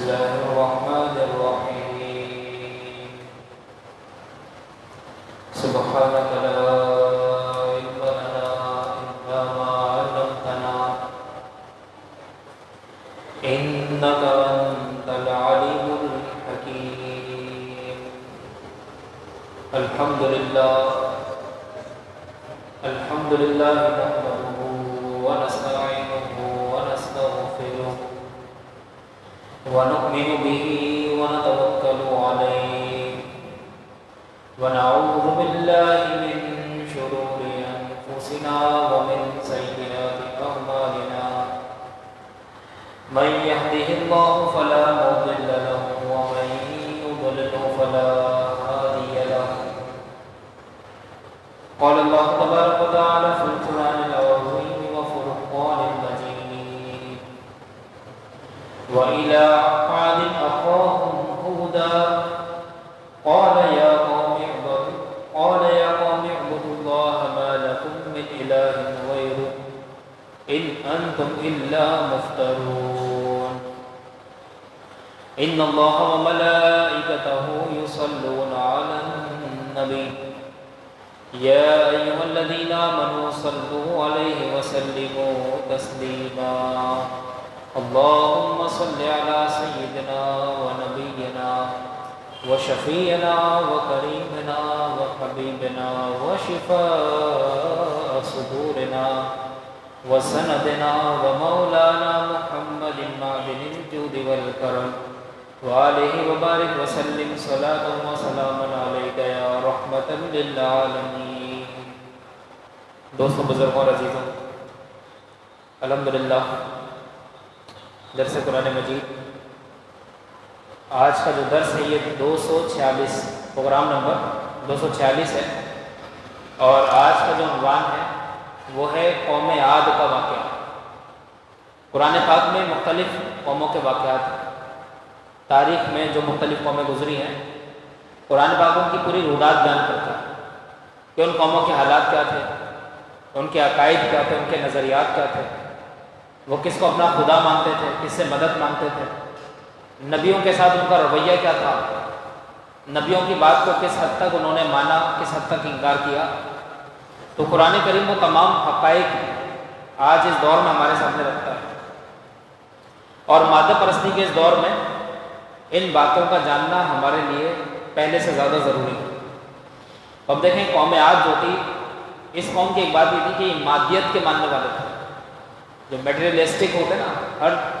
الله الرحمن الرحيم سبحانك لا علم لنا إلا ما علمتنا إنك أنت العليم الحكيم الحمد لله نحمده ونستعينه ونستغفره ونؤمن به ونتوكل عليه ونعوذ بالله من شرور أنفسنا ومن سيئات أعمالنا من يهده الله فلا مضل له ومن يضلل فلا هادي له قال الله تبارك وتعالى في القرآن العظيم وفرقان المجيد وإلى عاد أخاهم هودا قال يا قوم اعبدوا الله ما لكم من إله غيره إن أنتم إلا مفترون إن الله وملائكته يصلون على النبي يا أيها الذين آمنوا صلوا عليه وسلموا تسليما اللهم صل على سيدنا ونبينا وشفينا وكريمنا وحبيبنا وشفاء صدورنا وسندنا ومولانا محمد معدن الجود والكرم وآلہ وبارک وسلم صلاۃ وسلام علیک یا رحمۃ للعالمین۔ دوستوں، بزرگوں اور عزیزوں، الحمدللہ درس قرآن مجید آج کا جو درس ہے یہ 246 پروگرام نمبر 246 ہے، اور آج کا جو عنوان ہے وہ ہے قوم عاد کا واقعہ۔ قرآن پاک میں مختلف قوموں کے واقعات ہیں، تاریخ میں جو مختلف قومیں گزری ہیں، قرآن پاک ان کی پوری رودات بیان کرتا ہے کہ ان قوموں کے حالات کیا تھے، ان کے عقائد کیا تھے، ان کے نظریات کیا تھے، وہ کس کو اپنا خدا مانتے تھے، کس سے مدد مانگتے تھے، نبیوں کے ساتھ ان کا رویہ کیا تھا، نبیوں کی بات کو کس حد تک انہوں نے مانا، کس حد تک انکار کیا۔ تو قرآن کریم وہ تمام حقائق آج اس دور میں ہمارے سامنے رکھتا ہے، اور مادہ پرستی کے اس دور میں ان باتوں کا جاننا ہمارے لیے پہلے سے زیادہ ضروری ہے۔ اب دیکھیں، قوم عاد جو تھی، اس قوم کی ایک بات یہ تھی کہ یہ مادیت کے ماننے والے تھے، جو میٹیریلسٹک ہوتے ہیں نا،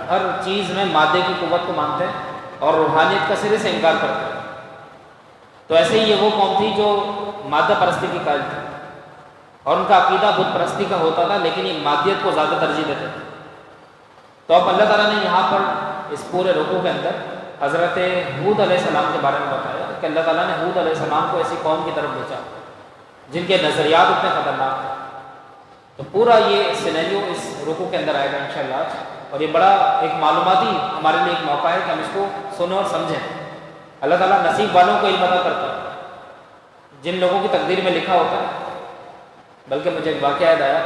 ہر چیز میں مادے کی قوت کو مانتے ہیں اور روحانیت کا سرے سے انکار کرتے ہیں۔ تو ایسے ہی یہ وہ قوم تھی جو مادہ پرستی کی قائل تھی، اور ان کا عقیدہ بت پرستی کا ہوتا تھا، لیکن یہ مادیت کو زیادہ ترجیح دیتے تھے۔ تو اب اللہ تعالیٰ نے یہاں پر اس پورے رکوع کے اندر حضرت ہود علیہ السلام کے بارے میں بتایا کہ اللہ تعالیٰ نے ہود علیہ السلام کو ایسی قوم کی طرف بھیجا جن کے نظریات اتنے خطرناک تھے۔ تو پورا یہ سینیریو اس رکوع کے اندر آئے گا انشاءاللہ، اور یہ بڑا ایک معلوماتی ہمارے لیے ایک موقع ہے کہ ہم اس کو سنیں اور سمجھیں۔ اللہ تعالیٰ نصیب والوں کو علم عطا کرتا ہے، جن لوگوں کی تقدیر میں لکھا ہوتا ہے۔ بلکہ مجھے ایک واقعہ یاد آیا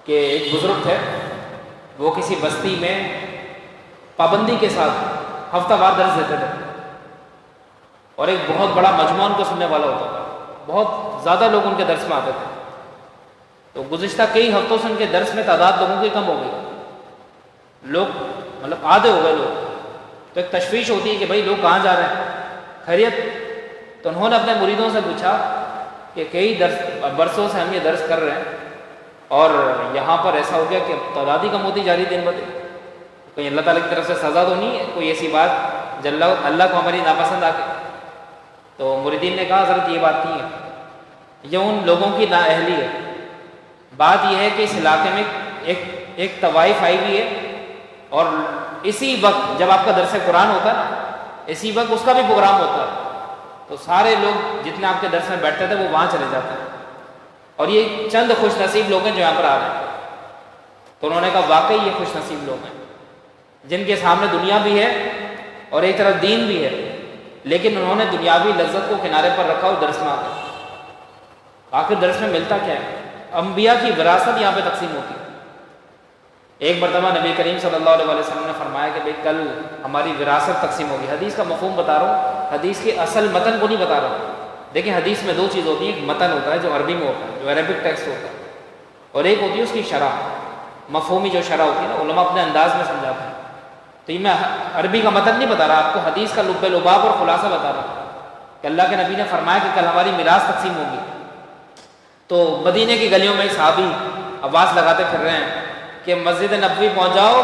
کہ ایک بزرگ تھے، وہ کسی بستی میں پابندی کے ساتھ ہفتہ وار درس دیتے تھے، اور ایک بہت بڑا مجموعہ ان کو سننے والا ہوتا تھا، بہت زیادہ لوگ ان کے درس میں آتے تھے۔ تو گزشتہ کئی ہفتوں سے ان کے درس میں تعداد لوگوں کی کم ہو گئی، لوگ مطلب آدھے ہو گئے لوگ۔ تو ایک تشویش ہوتی ہے کہ بھائی لوگ کہاں جا رہے ہیں، خیریت؟ تو انہوں نے اپنے مریدوں سے پوچھا کہ کئی برسوں سے ہم یہ درس کر رہے ہیں، اور یہاں پر ایسا ہو گیا کہ تعداد ہی کم ہوتی جا رہی دن بدن، کہیں اللہ تعالیٰ کی طرف سے سزا تو نہیں ہے کوئی ایسی بات اللہ کو ہماری ناپسند آ کے؟ تو مریدین نے کہا حضرت یہ بات نہیں ہے، یہ ان لوگوں کی نااہلی ہے۔ بات یہ ہے کہ اس علاقے میں ایک طوائف آئی ہوئی ہے، اور اسی وقت جب آپ کا درس قرآن ہوتا ہے نا، اسی وقت اس کا بھی پروگرام ہوتا ہے، تو سارے لوگ جتنے آپ کے درس میں بیٹھتے تھے وہ وہاں چلے جاتے ہیں، اور یہ چند خوش نصیب لوگ ہیں جو یہاں پر آ رہے ہیں۔ تو انہوں نے کہا واقعی یہ خوش نصیب لوگ ہیں جن کے سامنے دنیا بھی ہے اور ایک طرف دین بھی ہے، لیکن انہوں نے دنیاوی لذت کو کنارے پر رکھا اور درس میں آ گئے۔ آخر درس میں ملتا کیا ہے؟ انبیاء کی وراثت یہاں پہ تقسیم ہوتی ہے۔ ایک مرتبہ نبی کریم صلی اللہ علیہ وسلم نے فرمایا کہ بھئی کل ہماری وراثت تقسیم ہوگی. حدیث کا مفہوم بتا رہا ہوں، حدیث کے اصل متن کو نہیں بتا رہا ہوں. دیکھیں حدیث میں دو چیز ہوتی ہیں، ایک متن ہوتا ہے جو عربی میں ہوتا ہے، جو عربک ٹیکسٹ ہوتا ہے، اور ایک ہوتی ہے اس کی شرح، مفہومی جو شرح ہوتی ہے نا، علماء اپنے انداز میں سمجھاتے ہیں. تو یہ میں عربی کا متن نہیں بتا رہا آپ کو، حدیث کا لب لباب اور خلاصہ بتا رہا ہوں کہ اللہ کے نبی نے فرمایا کہ کل ہماری میراث تقسیم ہوگی. تو مدینے کی گلیوں میں صحابی آواز لگاتے پھر رہے ہیں کہ مسجد نبوی پہنچ جاؤ،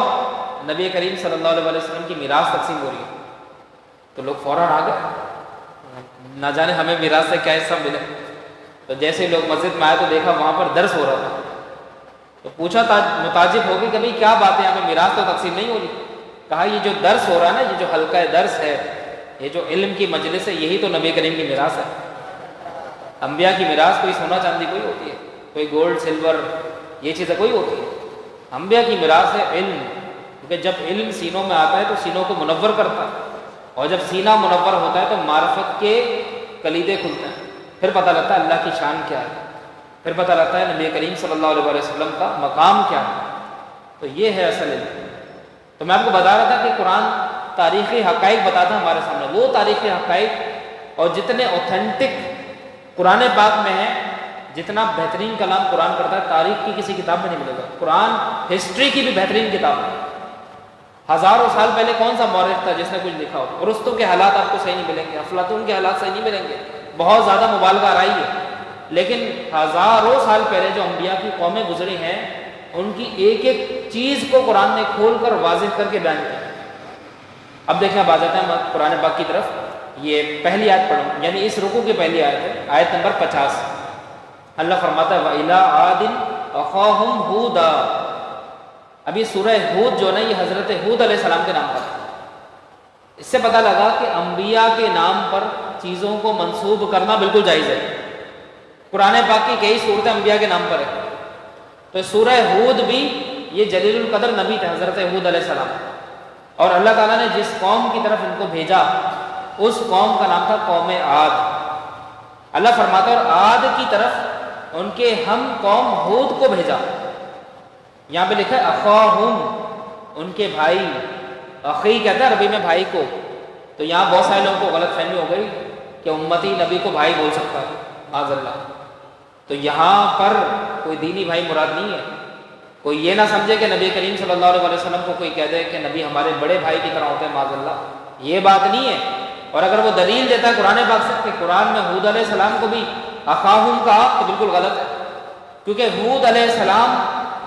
نبی کریم صلی اللہ علیہ وسلم کی میراث تقسیم ہو رہی ہے. تو لوگ فوراً آ گئے، نہ جانے ہمیں میراث سے کیا حصہ ملے. تو جیسے لوگ مسجد میں آئے تو دیکھا وہاں پر درس ہو رہا تھا. تو پوچھا متعجب ہو گئی کہ بھئی کیا بات ہے، ہمیں میراث تو تقسیم نہیں ہو رہی. کہا یہ جو درس ہو رہا ہے نا، یہ جو حلقہ درس ہے، یہ جو علم کی مجلس ہے، یہی تو نبی کریم کی میراث ہے. انبیاء کی میراث کوئی سونا چاندی کوئی ہوتی ہے، کوئی گولڈ سلور یہ چیزیں کوئی ہوتی ہے. انبیاء کی میراث ہے علم، کیونکہ جب علم سینوں میں آتا ہے تو سینوں کو منور کرتا ہے، اور جب سینہ منور ہوتا ہے تو معرفت کے کلیدے کھلتے ہیں. پھر پتہ لگتا ہے اللہ کی شان کیا ہے، پھر پتہ لگتا ہے نبی کریم صلی اللہ علیہ وسلم کا مقام کیا ہے. تو یہ ہے اصل علم. تو میں آپ کو بتا رہا تھا کہ قرآن تاریخی حقائق بتاتا ہے ہمارے سامنے، وہ تاریخی حقائق اور جتنے اوتھینٹک قرآن پاک میں ہیں، جتنا بہترین کلام قرآن کرتا ہے تاریخ کی کسی کتاب میں نہیں ملے گا. قرآن ہسٹری کی بھی بہترین کتاب ہے. ہزاروں سال پہلے کون سا مورخ تھا جس نے کچھ لکھا ہو؟ ارسطو کے حالات آپ کو صحیح نہیں ملیں گے، افلاطون کے حالات صحیح نہیں ملیں گے، بہت زیادہ مبالغہ آرائی ہے. لیکن ہزاروں سال پہلے جو انبیاء کی قومیں گزری ہیں، ان کی ایک ایک چیز کو قرآن نے کھول کر واضح کر کے بیان کیا. اب دیکھیں اب آ جاتے ہیں قرآن پاک کی طرف. یہ پہلی آیت پڑھوں، یعنی اس رکوع کی پہلی آیت ہے، آیت نمبر 50. اللہ فرماتا ہے وَإِلَىٰ عَادٍ أَخَاهُمْ هُودًا. اب یہ سورہ ہود جو ہے یہ حضرت ہود علیہ السلام کے نام پر ہے. اس سے پتہ لگا کہ انبیاء کے نام پر چیزوں کو منسوب کرنا بالکل جائز ہے. قرآن پاک کی کئی صورتیں انبیاء کے نام پر ہے. تو سورہ ہود بھی یہ جلیل القدر نبی تھے حضرت ہود علیہ السلام، اور اللہ تعالیٰ نے جس قوم کی طرف ان کو بھیجا اس قوم کا نام تھا قوم عاد. اللہ فرماتا ہے اور عاد کی طرف ان کے ہم قوم ہود کو بھیجا. یہاں پہ لکھا ہے اخاہم، ان کے بھائی. اخی کہتا ہے عربی میں بھائی کو. تو یہاں بہت سارے لوگوں کو غلط فہمی ہو گئی کہ امتی نبی کو بھائی بول سکتا ہے، معاذ اللہ. تو یہاں پر کوئی دینی بھائی مراد نہیں ہے. کوئی یہ نہ سمجھے کہ نبی کریم صلی اللہ علیہ وسلم کو کوئی کہہ دے کہ نبی ہمارے بڑے بھائی کی طرح ہوتے ہیں، معاذ اللہ. یہ بات نہیں ہے. اور اگر وہ دلیل دیتا ہے قرآن پاک سے کہ قرآن میں ہود علیہ السلام کو بھی اخاہم کہا تو بالکل غلط ہے. کیونکہ ہود علیہ السلام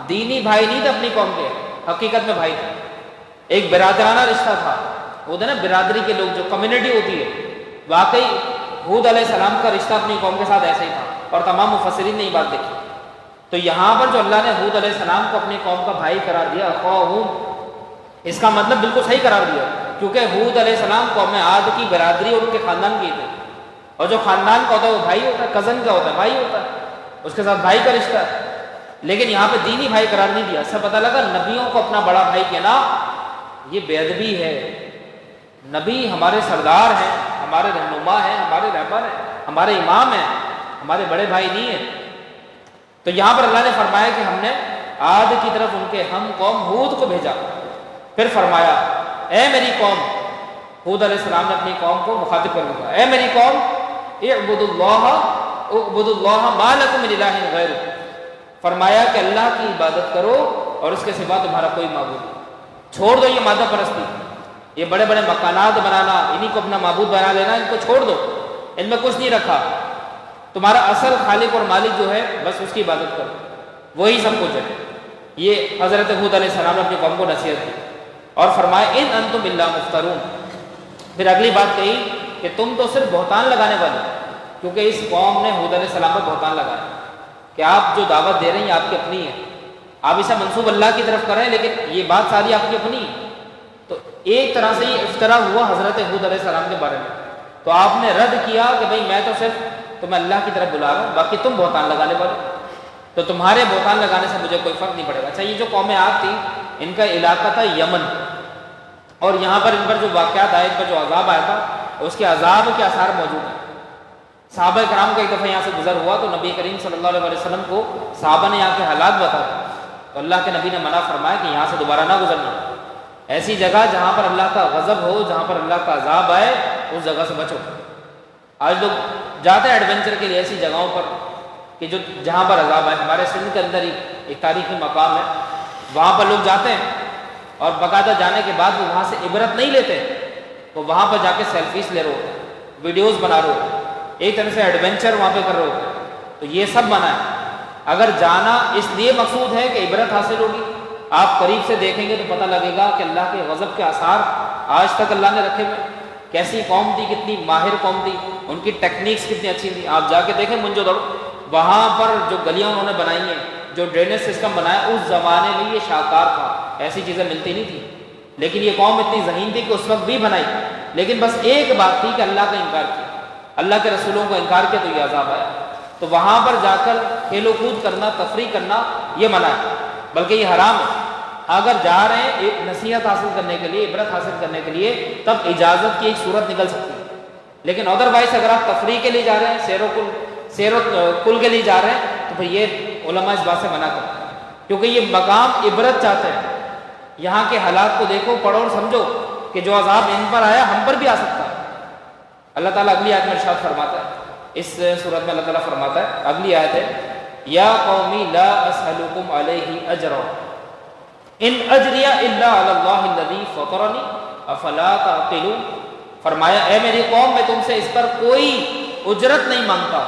دینی بھائی نہیں تھے اپنی قوم کے، حقیقت میں بھائی تھے. ایک برادرانہ رشتہ تھا. وہ تھے نا برادری کے لوگ، جو کمیونٹی ہوتی ہے. واقعی ہود علیہ السلام کا رشتہ اپنی قوم کے ساتھ ایسے ہی تھا، اور تمام مفسرین نے یہ بات دیکھی. تو یہاں پر جو اللہ نے ہود علیہ السلام کو اپنی قوم کا بھائی قرار دیا اخاہم، اس کا مطلب بالکل صحیح قرار دیا. کیونکہ ہود علیہ السلام قوم عاد کی برادری اور ان کے خاندان کی تھے. اور جو خاندان کا ہوتا ہے وہ بھائی ہوتا ہے، کزن کا ہوتا ہے، بھائی ہوتا ہے، اس کے ساتھ بھائی کا رشتہ ہے. لیکن یہاں پہ دینی بھائی قرار نہیں دیا. اس سے پتہ لگا نبیوں کو اپنا بڑا بھائی کہنا یہ بے ادبی ہے. نبی ہمارے سردار ہیں، ہمارے رہنما ہیں، ہمارے رہبر ہیں، ہمارے امام ہیں، ہمارے بڑے بھائی نہیں ہیں. تو یہاں پر اللہ نے فرمایا کہ ہم نے عاد کی طرف ان کے ہم قوم ہود کو بھیجا. پھر فرمایا اے میری قوم، ہود علیہ السلام نے اپنی قوم کو مخاطب کر دیا، اے میری قوم اعبدوا اللہ ما لکم من الہ غیرہ. فرمایا کہ اللہ کی عبادت کرو اور اس کے سوا تمہارا کوئی معبود نہیں. چھوڑ دو یہ مادہ پرستی، یہ بڑے بڑے مکانات بنانا، انہی کو اپنا معبود بنا لینا، ان کو چھوڑ دو. ان میں کچھ نہیں رکھا. تمہارا اصل خالق اور مالک جو ہے بس اس کی عبادت کرو، وہی سب کچھ ہے. یہ حضرت ہود علیہ السلام نے اپنی قوم کو نصیحت کی. اور فرمایا ان انتم الا مفترون. پھر اگلی بات کہی کہ تم تو صرف بہتان لگانے والے، کیونکہ اس قوم نے ہود علیہ السلام پر بہتان لگایا کہ آپ جو دعوت دے رہے ہیں یہ آپ کی اپنی ہے، آپ اسے منسوب اللہ کی طرف کریں، لیکن یہ بات ساری آپ کی اپنی ہے. تو ایک طرح سے یہ افطرا ہوا حضرت ہود علیہ السلام کے بارے میں. تو آپ نے رد کیا کہ بھئی میں تو صرف تمہیں اللہ کی طرف بلا رہا ہوں، باقی تم بہتان لگانے والے، تو تمہارے بہتان لگانے سے مجھے کوئی فرق نہیں پڑے گا. اچھا، یہ جو قوم عاد تھی ان کا علاقہ تھا یمن، اور یہاں پر ان پر جو واقعات آئے، ان پر جو عذاب آیا تھا، اس کے عذاب کے آثار موجود ہیں. صحابہ کرام کا ایک دفعہ یہاں سے گزر ہوا تو نبی کریم صلی اللہ علیہ وسلم کو صحابہ نے یہاں کے حالات بتائے. تو اللہ کے نبی نے منع فرمایا کہ یہاں سے دوبارہ نہ گزرنا، ایسی جگہ جہاں پر اللہ کا غضب ہو، جہاں پر اللہ کا عذاب آئے، اس جگہ سے بچو۔ آج لوگ جاتے ہیں ایڈونچر کے لیے ایسی جگہوں پر کہ جہاں پر عذاب آئے۔ ہمارے سندھ کے اندر ہی ایک تاریخی مقام ہے، وہاں پر لوگ جاتے ہیں اور باقاعدہ جانے کے بعد وہ وہاں سے عبرت نہیں لیتے، وہ وہاں پر جا کے سیلفیز لے رہے ہوتے ہیں، ویڈیوز بنا رہے ہوتے ہیں، ایک طرح سے ایڈونچر وہاں پہ کر رہے ہوتے ہیں۔ تو یہ سب منع ہے۔ اگر جانا اس لیے مقصود ہے کہ عبرت حاصل ہوگی، آپ قریب سے دیکھیں گے تو پتہ لگے گا کہ اللہ کے غضب کے آثار آج تک اللہ نے رکھے ہوئے، کیسی قوم تھی، کتنی ماہر قوم تھی، ان کی ٹیکنیکس کتنی اچھی تھی۔ آپ جا کے دیکھیں منجو دڑو، وہاں پر جو گلیاں انہوں نے بنائی ہیں، جو ڈرینیج سسٹم بنایا، اس زمانے میں یہ شاہکار تھا، ایسی چیزیں ملتی نہیں تھیں، لیکن یہ قوم اتنی ذہین تھی کہ اس وقت بھی بنائی، لیکن بس ایک بات تھی کہ اللہ کا انکار کیا، اللہ کے رسولوں کو انکار کیا تو یہ عذاب آیا۔ تو وہاں پر جا کر کھیل و کود کرنا، تفریح کرنا یہ منع ہے، بلکہ یہ حرام ہے۔ اگر جا رہے ہیں ایک نصیحت حاصل کرنے کے لیے، عبرت حاصل کرنے کے لیے، تب اجازت کی ایک صورت نکل سکتی ہے، لیکن ادروائز اگر آپ تفریح کے لیے جا رہے ہیں، سیر و کل کے لیے جا رہے ہیں، تو پھر یہ علماء اس بات سے منع کرتے ہیں، کیونکہ یہ مقام عبرت چاہتے ہیں۔ یہاں کے حالات کو دیکھو، پڑھو اور سمجھو کہ جو عذاب ان پر آیا ہم پر بھی آ سکتا ہے۔ اللہ تعالیٰ اگلی آیت میں ارشاد فرماتا ہے، اس صورت میں اللہ تعالیٰ فرماتا ہے، اگلی آیت ہے، یا قومی لا اسألکم علیہ اجرا ان اجریہ الا علی اللہ الذی فطرنی افلا تعقلون۔ فرمایا اے میری قوم، میں تم سے اس پر کوئی اجرت نہیں مانگتا،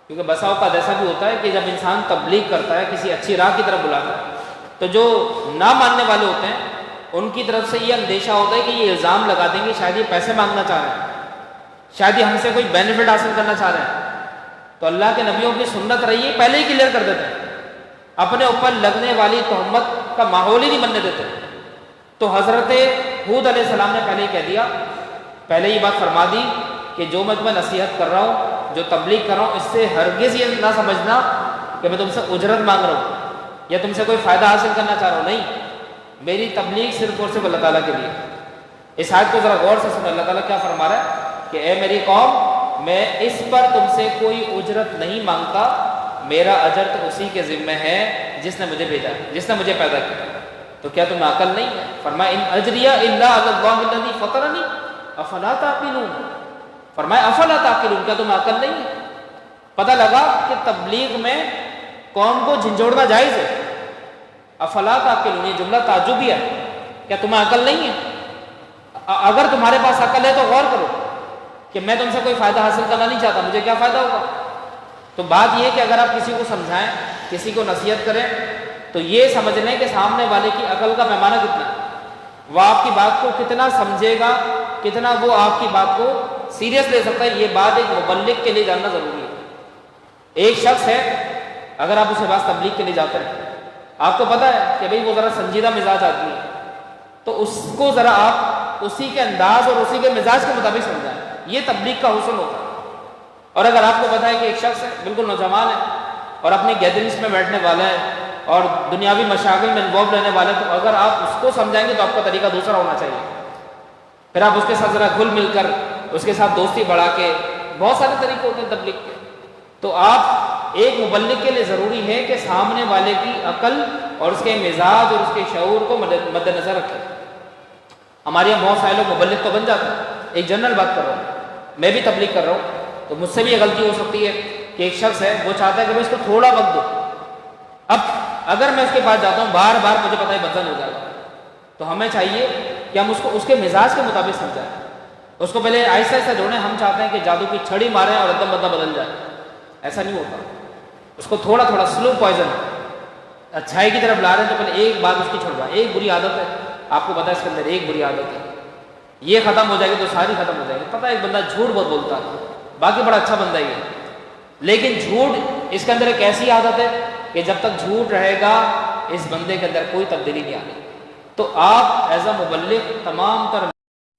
کیونکہ بسا اوقات ایسا بھی ہوتا ہے کہ جب انسان تبلیغ کرتا ہے، کسی اچھی راہ کی طرف بلاتا ہے، تو جو نہ ماننے والے ہوتے ہیں ان کی طرف سے یہ اندیشہ ہوتا ہے کہ یہ الزام لگا دیں گے شاید یہ پیسے مانگنا چاہ رہے ہیں، شاید یہ ہم سے کوئی بینیفٹ حاصل کرنا چاہ رہے ہیں۔ تو اللہ کے نبیوں کی سنت رہی ہے، پہلے ہی کلیئر کر دیتے ہیں، اپنے اوپر لگنے والی تہمت کا ماحول ہی نہیں بننے دیتے۔ تو حضرت ہود علیہ السلام نے پہلے ہی کہہ دیا، پہلے ہی بات فرما دی کہ جو میں تمہیں نصیحت کر رہا ہوں، جو تبلیغ کر رہا ہوں، اس سے ہرگز یہ نہ سمجھنا کہ میں تم سے اجرت مانگ رہا ہوں یا تم سے کوئی فائدہ حاصل کرنا چاہ رہا ہوں، نہیں، میری تبلیغ صرف اور صرف اللہ تعالیٰ کے لیے۔ اس آیت کو ذرا غور سے سنیں، اللہ تعالیٰ کیا فرما رہا ہے کہ اے میری قوم، میں اس پر تم سے کوئی اجرت نہیں مانگتا، میرا اجر تو اسی کے ذمہ ہے جس نے مجھے بھیجا، جس نے مجھے پیدا کیا۔ تو کیا تمہیں عقل نہیں ہے؟ فرمایا ان اجریہ الا علی اللہ الذی فطرنی افلا تعقلون۔ فرمایا افلا تعقلون، کیا تمہیں عقل نہیں ہے؟ پتہ لگا کہ تبلیغ میں قوم کو جھنجھوڑنا جائز ہے۔ افلا تعقلون، یہ جملہ تعجبی ہے، کیا تمہیں عقل نہیں ہے؟ اگر تمہارے پاس عقل ہے تو غور کرو کہ میں تم سے کوئی فائدہ حاصل کرنا نہیں چاہتا، مجھے کیا فائدہ ہوگا؟ تو بات یہ ہے کہ اگر آپ کسی کو سمجھائیں، کسی کو نصیحت کریں، تو یہ سمجھ لیں کہ سامنے والے کی عقل کا پیمانہ کتنا ہے، وہ آپ کی بات کو کتنا سمجھے گا، کتنا وہ آپ کی بات کو سیریس لے سکتا ہے۔ یہ بات ایک مبلغ کے لیے جاننا ضروری ہے۔ ایک شخص ہے، اگر آپ اسے بات تبلیغ کے لیے جاتے ہیں، آپ کو پتہ ہے کہ بھئی وہ ذرا سنجیدہ مزاج آدمی ہے، تو اس کو ذرا آپ اسی کے انداز اور اسی کے مزاج کے مطابق سمجھائیں، یہ تبلیغ کا حسن ہوتا ہے۔ اور اگر آپ کو پتہ ہے کہ ایک شخص ہے، بالکل نوجوان ہے اور اپنی گیدرنگس میں بیٹھنے والا ہے اور دنیاوی مشاغل میں انوالو رہنے والا ہے، تو اگر آپ اس کو سمجھائیں گے تو آپ کا طریقہ دوسرا ہونا چاہیے۔ پھر آپ اس کے ساتھ ذرا گھل مل کر، اس کے ساتھ دوستی بڑھا کے، بہت سارے طریقے ہوتے ہیں تبلیغ کے۔ تو آپ ایک مبلغ کے لیے ضروری ہے کہ سامنے والے کی عقل اور اس کے مزاج اور اس کے شعور کو مد نظر رکھیں۔ ہمارے یہاں بہت سارے لوگ مبلغ تو بن جاتے ہیں، ایک جنرل بات کر رہا ہوں، میں بھی تبلیغ کر رہا ہوں، تو مجھ سے بھی یہ غلطی ہو سکتی ہے کہ ایک شخص ہے، وہ چاہتا ہے کہ میں اس کو تھوڑا وقت دوں۔ اب اگر میں اس کے پاس جاتا ہوں، بار بار مجھے پتہ ہے بدزن ہو جائے گا، تو ہمیں چاہیے کہ ہم اس کو اس کے مزاج کے مطابق سمجھائیں، اس کو پہلے آہستہ آہستہ جوڑیں۔ ہم چاہتے ہیں کہ جادو کی چھڑی ماریں اور ادم بدہ بدل جائے، ایسا نہیں ہوتا۔ اس کو تھوڑا تھوڑا سلو پوائزن، اچھائی کی طرف لا رہے ہیں تو پہلے ایک بات اس کی چھڑوائیں۔ ایک بری عادت ہے، آپ کو پتہ ہے اس کے اندر ایک بری عادت ہے، یہ ختم ہو جائے گی تو ساری ختم ہو جائے گی۔ پتہ ہے ایک بندہ جھوٹ بہت بولتا ہے، باقی بڑا اچھا بندہ ہی ہے، لیکن جھوٹ اس کے اندر ایک ایسی عادت ہے کہ جب تک جھوٹ رہے گا اس بندے کے اندر کوئی تبدیلی نہیں آنی۔ تو آپ ایز اے مبلغ تمام تر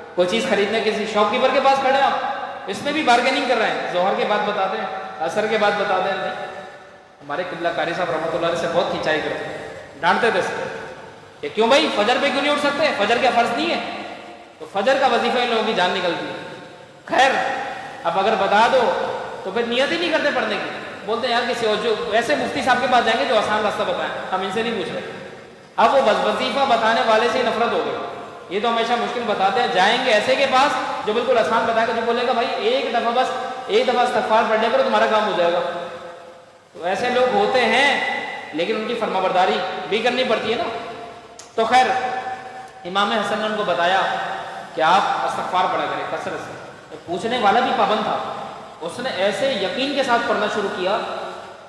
کوئی چیز خریدنے کسی شاپ کیپر کے پاس کھڑے ہیں، آپ اس میں بھی بارگیننگ کر رہے ہیں، ظہر کے بعد بتا دیں، عصر کے بعد بتا دیں، نہیں۔ ہمارے قبلہ قاری صاحب رحمۃ اللہ علیہ سے بہت کھینچائی کرتے ہیں، ڈانٹتے تھے کہ کیوں بھائی فجر پہ کیوں نہیں اٹھ سکتے، فجر کیا فرض نہیں ہے؟ تو فجر کا وظیفہ ان لوگوں کی جان نکلتی ہے۔ خیر اب اگر بتا دو تو پھر نیت ہی نہیں کرتے پڑھنے کی، بولتے ہیں یار کسی اور جو ایسے مفتی صاحب کے پاس جائیں گے جو آسان راستہ بتائیں، ہم ان سے نہیں پوچھ رہے. اب وہ وظیفہ بتانے والے سے ہی نفرت ہو گئی. یہ تو ہمیشہ مشکل بتاتے ہیں، جائیں گے ایسے کے پاس جو بالکل آسان بتائے گا، جو بولے گا بھائی ایک دفعہ استغفار پڑھ لے کرو تمہارا کام ہو جائے گا. تو ایسے لوگ ہوتے ہیں لیکن ان کی فرما برداری بھی کرنی پڑتی ہے نا. تو خیر امام حسن نے ان کو بتایا کہ آپ استغفار پڑھا کریں کثرت سے. پوچھنے والا بھی پابند تھا، اس نے ایسے یقین کے ساتھ پڑھنا شروع کیا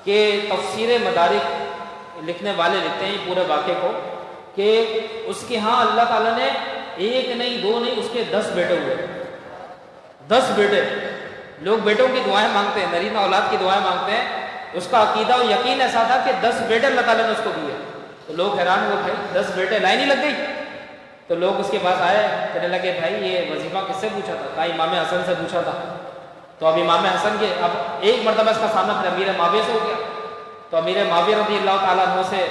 کہ تفسیر مدارک لکھنے والے لکھتے ہیں پورے واقعے کو کہ اس کے ہاں اللہ تعالیٰ نے ایک نہیں دو نہیں اس کے 10 بیٹے ہوئے. 10 بیٹے. لوگ بیٹوں کی دعائیں مانگتے ہیں، نرینہ اولاد کی دعائیں مانگتے ہیں. اس کا عقیدہ و یقین ایسا تھا کہ 10 بیٹے اللہ تعالیٰ نے اس کو دیے. تو لوگ حیران ہوئے، بھائی 10 بیٹے لائن ہی لگ گئی. تو لوگ اس کے پاس آئے، کہنے لگے بھائی یہ وظیفہ کس سے پوچھا تھا؟ کہا امام حسن سے پوچھا تھا. تو اب امام حسن کے اب ایک مرتبہ اس کا سامنا پھر امیر معاویہ سے ہو گیا. تو امیر معاویہ رضی اللہ تعالیٰ عنہ سے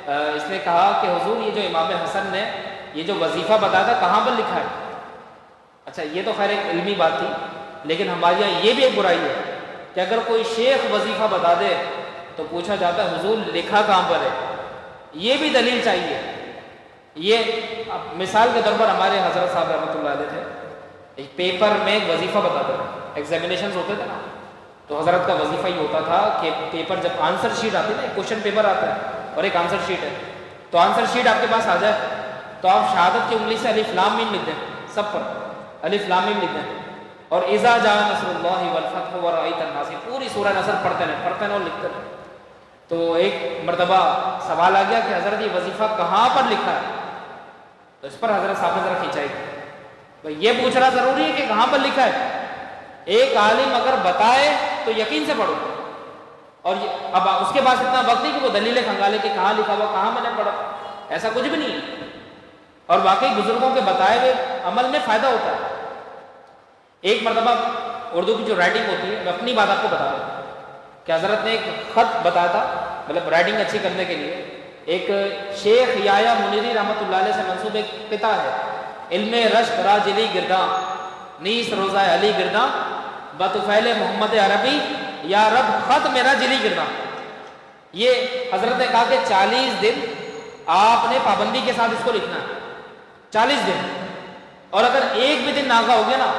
اس نے کہا کہ حضور یہ جو امام حسن نے یہ جو وظیفہ بتایا تھا کہاں پر لکھا ہے؟ اچھا یہ تو خیر ایک علمی بات تھی، لیکن ہمارے یہاں یہ بھی ایک برائی ہے کہ اگر کوئی شیخ وظیفہ بتا دے تو پوچھا جاتا ہے حضور لکھا کہاں پر ہے؟ یہ بھی دلیل چاہیے. یہ مثال کے طور پر ہمارے حضرت صاحب رحمۃ اللہ علیہ تھے، ایک پیپر میں ایک وظیفہ بتاتے تھے، ایگزامینیشنز ہوتے تھے نا، تو حضرت کا وظیفہ یہ ہوتا تھا کہ پیپر جب آنسر شیٹ آتی ہے نا، ایک کوشچن پیپر آتا ہے اور ایک آنسر شیٹ ہے، تو آنسر شیٹ آپ کے پاس آ جائے تو آپ شہادت کی انگلی سے الف لام میم لکھ دیں، سب پر الف لام میم لکھ دیں، اور اذا جاء نصر اللہ والفتح ورأیت الناس پوری سورہ نصر پڑھتے ہیں اور لکھتے ہیں. تو ایک مرتبہ سوال آ گیا کہ حضرت یہ وظیفہ کہاں پر لکھا ہے؟ تو اس پر حضرت صاحب نے ذرا کھینچائی تو یہ پوچھنا ضروری ہے کہ کہاں پر لکھا ہے. ایک عالم اگر بتائے تو یقین سے پڑھو، اور اب اس کے پاس اتنا وقت نہیں کہ وہ دلیلیں کھنگالے کہ کہاں لکھا ہوا کہاں میں نے پڑھا، ایسا کچھ بھی نہیں ہے. اور واقعی بزرگوں کے بتائے ہوئے عمل میں فائدہ ہوتا ہے. ایک مرتبہ اردو کی جو رائٹنگ ہوتی ہے، میں اپنی بات آپ کو بتا دوں کہ حضرت نے ایک خط بتایا تھا، مطلب رائٹنگ اچھی کرنے کے لیے. ایک شیخ یحییٰ منیری رحمۃ اللہ علیہ سے منسوب ایک قطعہ ہے، علم رشک را جلی گرداں نیس روزہ علی گرداں بطفیل محمد عربی یا رب خط میرا جلی گرداں. یہ حضرت نے کہا کہ 40 دن آپ نے پابندی کے ساتھ اس کو لکھنا ہے، 40 دن. اور اگر ایک بھی دن ناغا ہو گیا نا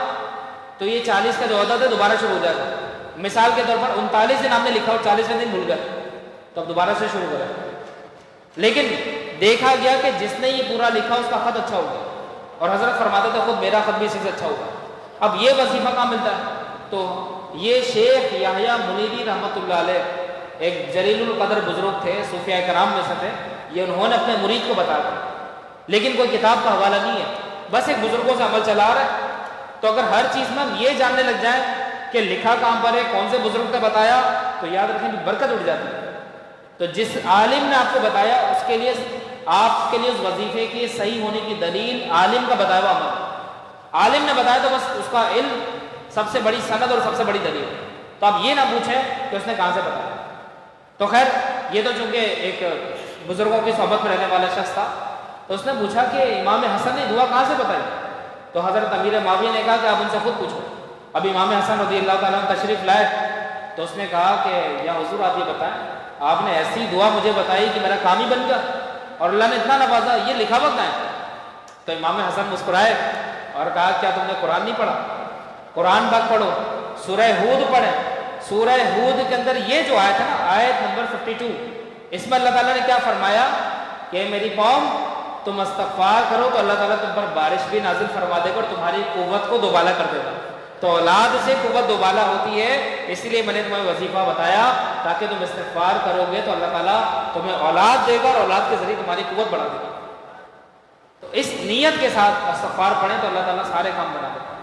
تو یہ 40 کا جو عدد ہے دوبارہ شروع ہو جائے گا. مثال کے طور پر 39 دن آپ نے لکھا اور 40ویں دن بھول گئے تو اب دوبارہ سے شروع کریں. لیکن دیکھا گیا کہ جس نے یہ پورا لکھا اس کا خط اچھا ہوگا، اور حضرت فرماتے تھے خود میرا خط بھی اسی سے اچھا ہوگا. اب یہ وظیفہ کہاں ملتا ہے؟ تو یہ شیخ یحییٰ منیری رحمۃ اللہ علیہ ایک جلیل القدر بزرگ تھے، صوفیاء کرام میں سے تھے. یہ انہوں نے اپنے مرید کو بتایا تھا، لیکن کوئی کتاب کا حوالہ نہیں ہے، بس ایک بزرگوں سے عمل چلا رہا ہے. تو اگر ہر چیز میں ہم یہ جاننے لگ جائیں کہ لکھا کہاں پر ہے، کون سے بزرگ نے بتایا، تو یاد رکھیں کہ برکت اٹھ جاتی ہے. تو جس عالم نے آپ کو بتایا اس کے لیے آپ کے لیے اس وظیفے کی صحیح ہونے کی دلیل عالم کا بتایا ہوا عمل. عالم نے بتایا تو بس اس کا علم سب سے بڑی سند اور سب سے بڑی دلیل. تو آپ یہ نہ پوچھیں کہ اس نے کہاں سے بتایا. تو خیر یہ تو چونکہ ایک بزرگوں کی صحبت میں رہنے والا شخص تھا، تو اس نے پوچھا کہ امام حسن نے دعا کہاں سے بتائی؟ تو حضرت امیر معاویہ نے کہا کہ آپ ان سے خود پوچھو. اب امام حسن رضی اللہ تعالیٰ عنہ تشریف لائے تو اس نے کہا کہ یا حضور آپ یہ بتائیں، آپ نے ایسی دعا مجھے بتائی کہ میرا کام ہی بن گیا اور اللہ نے اتنا نوازا، یہ لکھا ہوا کہاں ہے؟ تو امام حسن مسکرائے اور کہا کیا تم نے قرآن نہیں پڑھا؟ قرآن پاک پڑھو، سورہ ہود پڑھیں. سورہ ہود کے اندر یہ جو آیت ہے نا، آیت نمبر 52، اس میں اللہ تعالیٰ نے کیا فرمایا کہ میری قوم تم استغفار کرو تو اللہ تعالیٰ تم پر بارش بھی نازل فرما دے گا اور تمہاری قوت کو دوبالا کر دے گا. تو اولاد سے قوت دوبالا ہوتی ہے، اس لیے میں نے تمہیں وظیفہ بتایا تاکہ تم استغفار کرو گے تو اللہ تعالیٰ تمہیں اولاد دے گا اور اولاد کے ذریعے تمہاری قوت بڑھا دے گا. تو اس نیت کے ساتھ استغفار پڑھیں تو اللہ تعالیٰ سارے کام بنا دیتا ہے.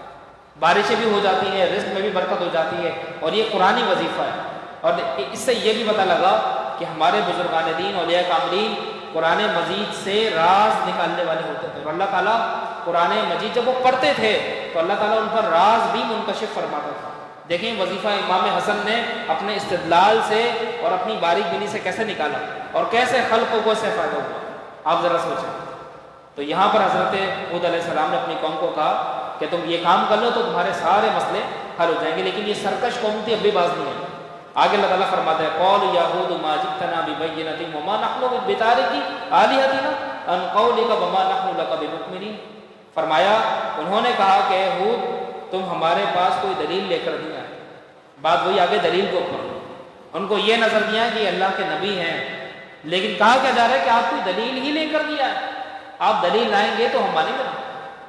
بارشیں بھی ہو جاتی ہیں، رزق میں بھی برکت ہو جاتی ہے، اور یہ قرآنی وظیفہ ہے. اور اس سے یہ بھی پتہ لگا کہ ہمارے بزرگان دین اولیاء کاملین قرآن مجید سے راز نکالنے والے ہوتے تھے، اور اللہ تعالیٰ قرآن مجید جب وہ پڑھتے تھے تو اللہ تعالیٰ ان پر راز بھی منکشف فرماتا تھا. دیکھیں وظیفہ امام حسن نے اپنے استدلال سے اور اپنی باریک بینی سے کیسے نکالا اور کیسے خلقوں کو اس سے فائدہ ہوا، آپ ذرا سوچیں. تو یہاں پر حضرت ہود علیہ السلام نے اپنی قوم کو کہا کہ تم یہ کام کر لو تو تمہارے سارے مسئلے حل ہو جائیں گے. لیکن یہ سرکش قوم تھی، اب بھی باز نہیں ہے. آگے اللہ تعالیٰ فرماتا ہے قول یہود ما جئتنا ببینۃ وما نحن بتارکی آلہتنا عن قولک وما نحن لک بمؤمنین. فرمایا انہوں نے کہا کہ یہود تم ہمارے پاس کوئی دلیل لے کر دیا. بات وہی آگے دلیل کو اوپر. ان کو یہ نظر دیا کہ اللہ کے نبی ہیں، لیکن کہا کیا جا رہا ہے کہ آپ کوئی دلیل ہی لے کر دیا ہے، آپ دلیل لائیں گے تو ہم مانیں گے.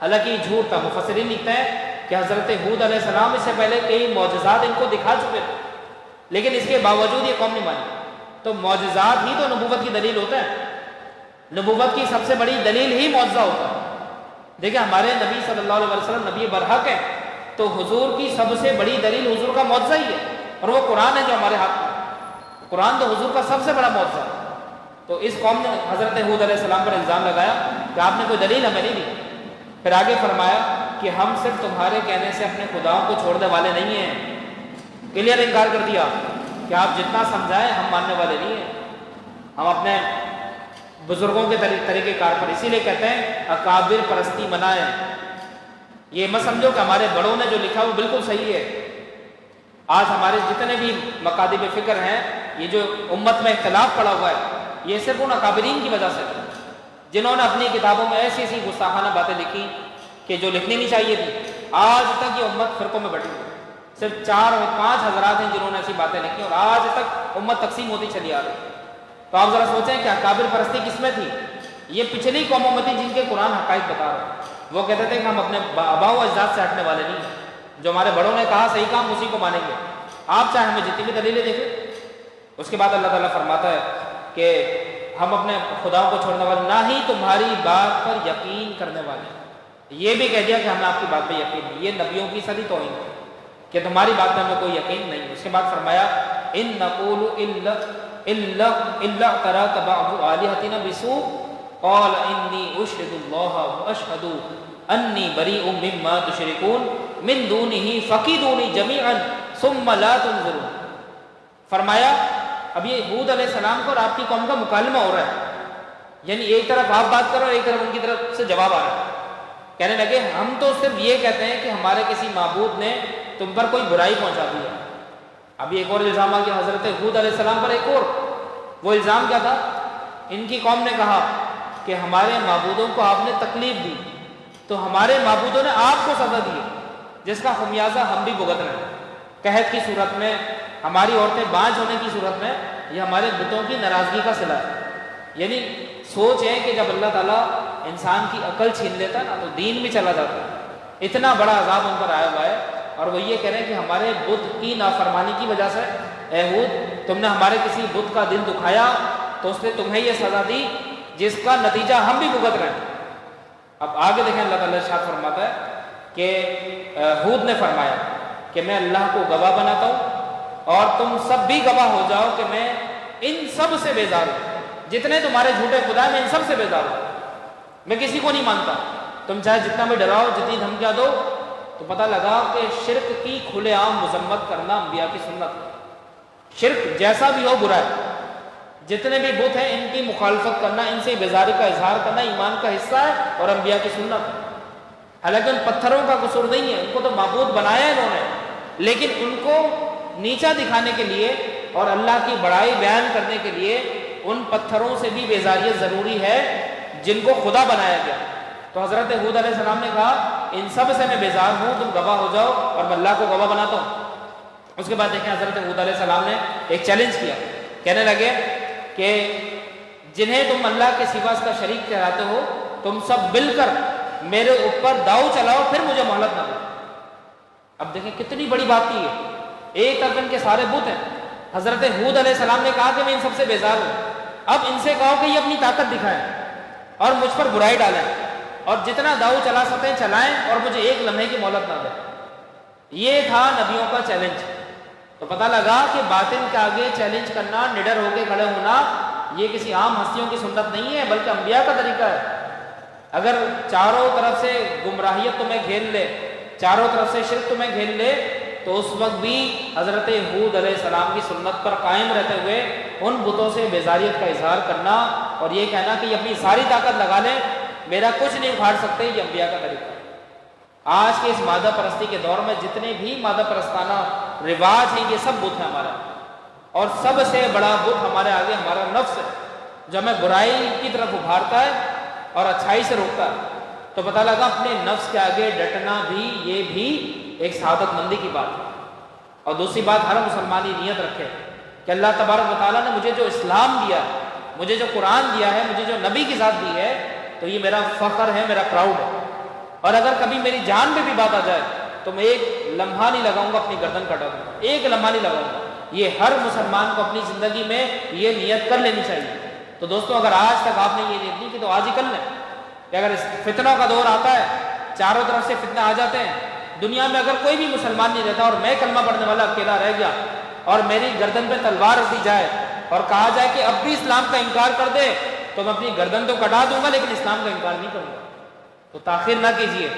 حالانکہ یہ جھوٹ تھا. مفسرین لکھتے ہیں کہ حضرت ہود علیہ السلام اس سے پہلے کئی معجزات ان کو دکھا چکے تھے، لیکن اس کے باوجود یہ قوم نہیں مانی. تو معجزات ہی تو نبوت کی دلیل ہوتا ہے. نبوت کی سب سے بڑی دلیل ہی معجزہ ہوتا ہے. دیکھیں ہمارے نبی صلی اللہ علیہ وسلم نبی برحق ہے، تو حضور کی سب سے بڑی دلیل حضور کا معجزہ ہی ہے، اور وہ قرآن ہے جو ہمارے ہاتھ میں. قرآن تو حضور کا سب سے بڑا معجزہ ہے. تو اس قوم نے حضرت ہود علیہ السلام پر الزام لگایا کہ آپ نے کوئی دلیل ہمیں نہیں دی. پھر آگے فرمایا کہ ہم صرف تمہارے کہنے سے اپنے خداؤں کو چھوڑنے والے نہیں ہیں. کلیئر انکار کر دیا کہ آپ جتنا سمجھائیں ہم ماننے والے نہیں ہیں. ہم اپنے بزرگوں کے طریقے کار پر، اسی لیے کہتے ہیں اکابر پرستی منائیں. یہ مت سمجھو کہ ہمارے بڑوں نے جو لکھا وہ بالکل صحیح ہے. آج ہمارے جتنے بھی مکاتب فکر ہیں، یہ جو امت میں اختلاف پڑا ہوا ہے، یہ صرف ان اکابرین کی وجہ سے، جنہوں نے اپنی کتابوں میں ایسی ایسی گستاخانہ باتیں لکھی کہ جو لکھنی نہیں چاہیے تھی. آج تک یہ امت فرقوں میں بٹی ہے. صرف 4 اور 5 حضرات ہیں جنہوں نے ایسی باتیں لکھی، اور آج تک امت تقسیم ہوتی چلی آ رہی. تو آپ ذرا سوچیں کہ اکابر پرستی کس میں تھی؟ یہ پچھلی قوموں میں تھی جن کے قرآن حقائق بتا رہے ہیں. وہ کہتے تھے کہ ہم اپنے آباء و اجداد سے ہٹنے والے نہیں ہیں. جو ہمارے بڑوں نے کہا صحیح کام اسی کو مانیں گے. آپ چاہے ہمیں جتنی بھی دلیلیں دیکھیں. اس کے بعد اللہ تعالیٰ فرماتا ہے کہ ہم اپنے خداؤں کو چھوڑنے والے، نہ ہی تمہاری بات پر یقین کرنے والے. یہ بھی کہہ دیا کہ ہمیں آپ کی بات پہ یقین نہیں. یہ نبیوں کی صدی توہین ہے کہ تمہاری بات پہ ہمیں کوئی یقین نہیں. اس کے بعد فرمایا ان نقول الا تراک بعض آلہتنا بسوء قال انی اشہد اللہ واشہد انی بریء مما تشرکون من دونہ فکیدونی جمیعا ثم لا تنظرون. فرمایا اب یہ ہود علیہ السلام کو اور آپ کی قوم کا مکالمہ ہو رہا ہے. یعنی ایک طرف آپ بات کرو، ایک طرف ان کی طرف سے جواب آ رہا ہے. کہنے لگے ہم تو صرف یہ کہتے ہیں کہ ہمارے کسی معبود نے تم پر کوئی برائی پہنچا دی ہے. ابھی ایک اور الزام آ گیا حضرت ہود علیہ السلام پر. ایک اور وہ الزام کیا تھا؟ ان کی قوم نے کہا کہ ہمارے معبودوں کو آپ نے تکلیف دی، تو ہمارے معبودوں نے آپ کو سزا دی جس کا خمیازہ ہم بھی بھگت رہے ہیں. قحط کی صورت میں، ہماری عورتیں بانجھ ہونے کی صورت میں، یہ ہمارے بتوں کی ناراضگی کا صلہ ہے. یعنی سوچ ہے کہ جب اللہ تعالیٰ انسان کی عقل چھین لیتا ہے نا تو دین بھی چلا جاتا ہے. اتنا بڑا عذاب ان پر آیا ہوا ہے، اور وہ یہ کہہ رہے ہیں کہ ہمارے بت کی نافرمانی کی وجہ سے اے ہود تم نے ہمارے کسی بت کا دل دکھایا تو اس نے تمہیں یہ سزا دی جس کا نتیجہ ہم بھی بھگت رہے ہیں. اب آگے دیکھیں اللہ تعالیٰ ارشاد فرماتا ہے کہ ہود نے فرمایا کہ میں اللہ کو گواہ بناتا ہوں اور تم سب بھی گواہ ہو جاؤ کہ میں ان سب سے بیزار ہوں. جتنے تمہارے جھوٹے خدا ہیں میں ان سب سے بیزار ہوں. میں کسی کو نہیں مانتا. تم چاہے جتنا بھی ڈراؤ، جتنی دھمکیاں دو. تو پتہ لگا کہ شرک کی کھلے عام مذمت کرنا انبیاء کی سنت ہے. شرک جیسا بھی ہو برا ہے. جتنے بھی بت ہیں ان کی مخالفت کرنا، ان سے بیزاری کا اظہار کرنا ایمان کا حصہ ہے اور انبیاء کی سنت ہے. حالانکہ ان پتھروں کا قصور نہیں ہے، ان کو تو معبود بنایا انہوں نے، لیکن ان کو نیچا دکھانے کے لیے اور اللہ کی بڑائی بیان کرنے کے لیے ان پتھروں سے بھی بیزاریت ضروری ہے جن کو خدا بنایا گیا. تو حضرت ہود علیہ السلام نے کہا ان سب سے میں بیزار ہوں، تم گواہ ہو جاؤ اور میں اللہ کو گواہ بناتا ہوں. اس کے بعد دیکھیں حضرت ہود علیہ السلام نے ایک چیلنج کیا. کہنے لگے کہ جنہیں تم اللہ کے سوا اس کا شریک ٹھہراتے ہو تم سب مل کر میرے اوپر داؤ چلاؤ، پھر مجھے مہلت نہ دو. اب دیکھیں کتنی بڑی بات کی ہے. ایک طرف ان کے سارے بت ہیں. حضرت ہود علیہ السلام نے کہا کہ میں ان سب سے بیزار ہوں. اب ان سے کہو کہ یہ اپنی طاقت دکھائیں اور مجھ پر برائی ڈالیں اور جتنا داؤ چلا سکتے ہیں چلائیں اور مجھے ایک لمحے کی مہلت نہ دیں. یہ تھا نبیوں کا چیلنج. تو پتہ لگا کہ باطل کے آگے چیلنج کرنا، نڈر ہو کے کھڑے ہونا، یہ کسی عام ہستیوں کی سنت نہیں ہے بلکہ انبیاء کا طریقہ ہے. اگر چاروں طرف سے گمراہیت تمہیں گھیر لے، چاروں طرف سے شرک تمہیں گھیر لے، تو اس وقت بھی حضرت ہود علیہ السلام کی سنت پر قائم رہتے ہوئے ان بتوں سے بیزاریت کا اظہار کرنا اور یہ کہنا کہ یہ اپنی ساری طاقت لگا لیں، میرا کچھ نہیں اکھاڑ سکتے، یہ انبیاء کا طریقہ ہے. آج کے اس مادہ پرستی کے دور میں جتنے بھی مادہ پرستانہ رواج ہیں یہ سب بت ہیں ہمارا. اور سب سے بڑا بت ہمارے آگے ہمارا نفس ہے، جو ہمیں برائی کی طرف ابھارتا ہے اور اچھائی سے روکتا ہے۔ تو پتہ لگا اپنے نفس کے آگے ڈٹنا بھی، یہ بھی ایک سعادت مندی کی بات ہے۔ اور دوسری بات، ہر مسلمان یہ نیت رکھے کہ اللہ تبارک و تعالیٰ نے مجھے جو اسلام دیا ہے، مجھے جو قرآن دیا ہے، مجھے جو نبی کی ذات دی ہے، تو یہ میرا فخر ہے، میرا پراؤڈ ہے۔ اور اگر کبھی میری جان میں بھی بات آ جائے تو میں ایک لمحہ نہیں لگاؤں گا اپنی گردن کٹا دوں گا، ایک لمحہ نہیں لگاؤں گا۔ یہ ہر مسلمان کو اپنی زندگی میں یہ نیت کر لینی چاہیے۔ تو دوستوں، اگر آج تک آپ نے یہ نیت نہیں کی تو آج ہی کر لیں کہ اگر اس فتنوں کا دور آتا ہے، چاروں طرف سے فتنے آ جاتے ہیں، دنیا میں اگر کوئی بھی مسلمان نہیں رہتا اور میں کلمہ پڑھنے والا اکیلا رہ گیا اور میری گردن پہ تلوار رکھ دی جائے اور کہا جائے کہ اب بھی اسلام کا انکار کر دے، تو میں اپنی گردن تو کٹا دوں گا لیکن اسلام کا انکار نہیں کروں گا۔ تو تاخیر نہ کیجیے،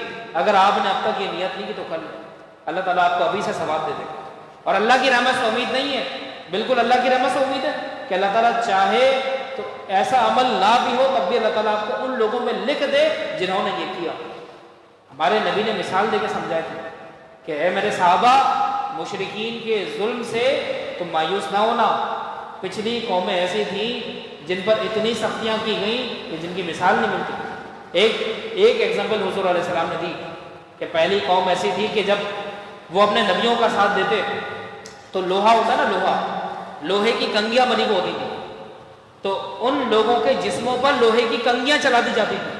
اگر آپ نے اب تک یہ نیت نہیں کی تو کر لیں، اللہ تعالیٰ آپ کو ابھی سے ثواب دے دے گا۔ اور اللہ کی رحمت سے امید نہیں ہے، بالکل اللہ کی رحمت سے امید ہے کہ اللہ تعالیٰ چاہے تو ایسا عمل نہ بھی ہو تب بھی اللہ تعالیٰ آپ کو ان لوگوں میں لکھ دے جنہوں نے یہ کیا۔ ہمارے نبی نے مثال دے کے سمجھایا تھا کہ اے میرے صحابہ، مشرکین کے ظلم سے تم مایوس نہ ہونا، پچھلی قومیں ایسی تھیں جن پر اتنی سختیاں کی گئیں کہ جن کی مثال نہیں ملتی۔ ایک ایگزامپل حضور علیہ السلام نے دی کہ پہلی قوم ایسی تھی کہ جب وہ اپنے نبیوں کا ساتھ دیتے تو لوہا ہوتا نا، لوہے کی کنگیاں بنی ہوئی ہوتی تھی، تو ان لوگوں کے جسموں پر لوہے کی کنگیاں چلا دی جاتی تھی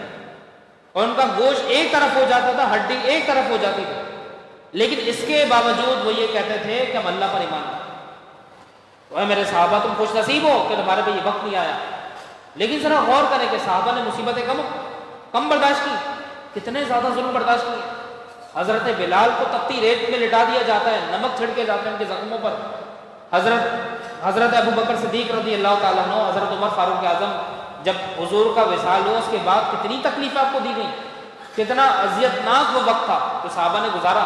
اور ان کا گوشت ایک طرف ہو جاتا تھا، ہڈی ایک طرف ہو جاتی تھی، لیکن اس کے باوجود وہ یہ کہتے تھے کہ ہم اللہ پر ایمان رکھتے ہیں۔ میرے صحابہ، تم خوش نصیب ہو کہ تمہارے پہ یہ وقت نہیں آیا۔ لیکن ذرا غور کریں کہ صحابہ نے مصیبتیں کم برداشت کی، کتنے زیادہ ظلم برداشت کیے۔ حضرت بلال کو تپتی ریت میں لٹا دیا جاتا ہے، نمک چھڑکے جاتے ہیں ان کے زخموں پر۔ حضرت ابو بکر صدیق رضی اللہ تعالیٰ عنہ، حضرت عمر فاروق اعظم، جب حضور کا وصال ہوا اس کے بعد کتنی تکلیفیں آپ کو دی گئیں، کتنا اذیت ناک وہ وقت تھا جو صحابہ نے گزارا،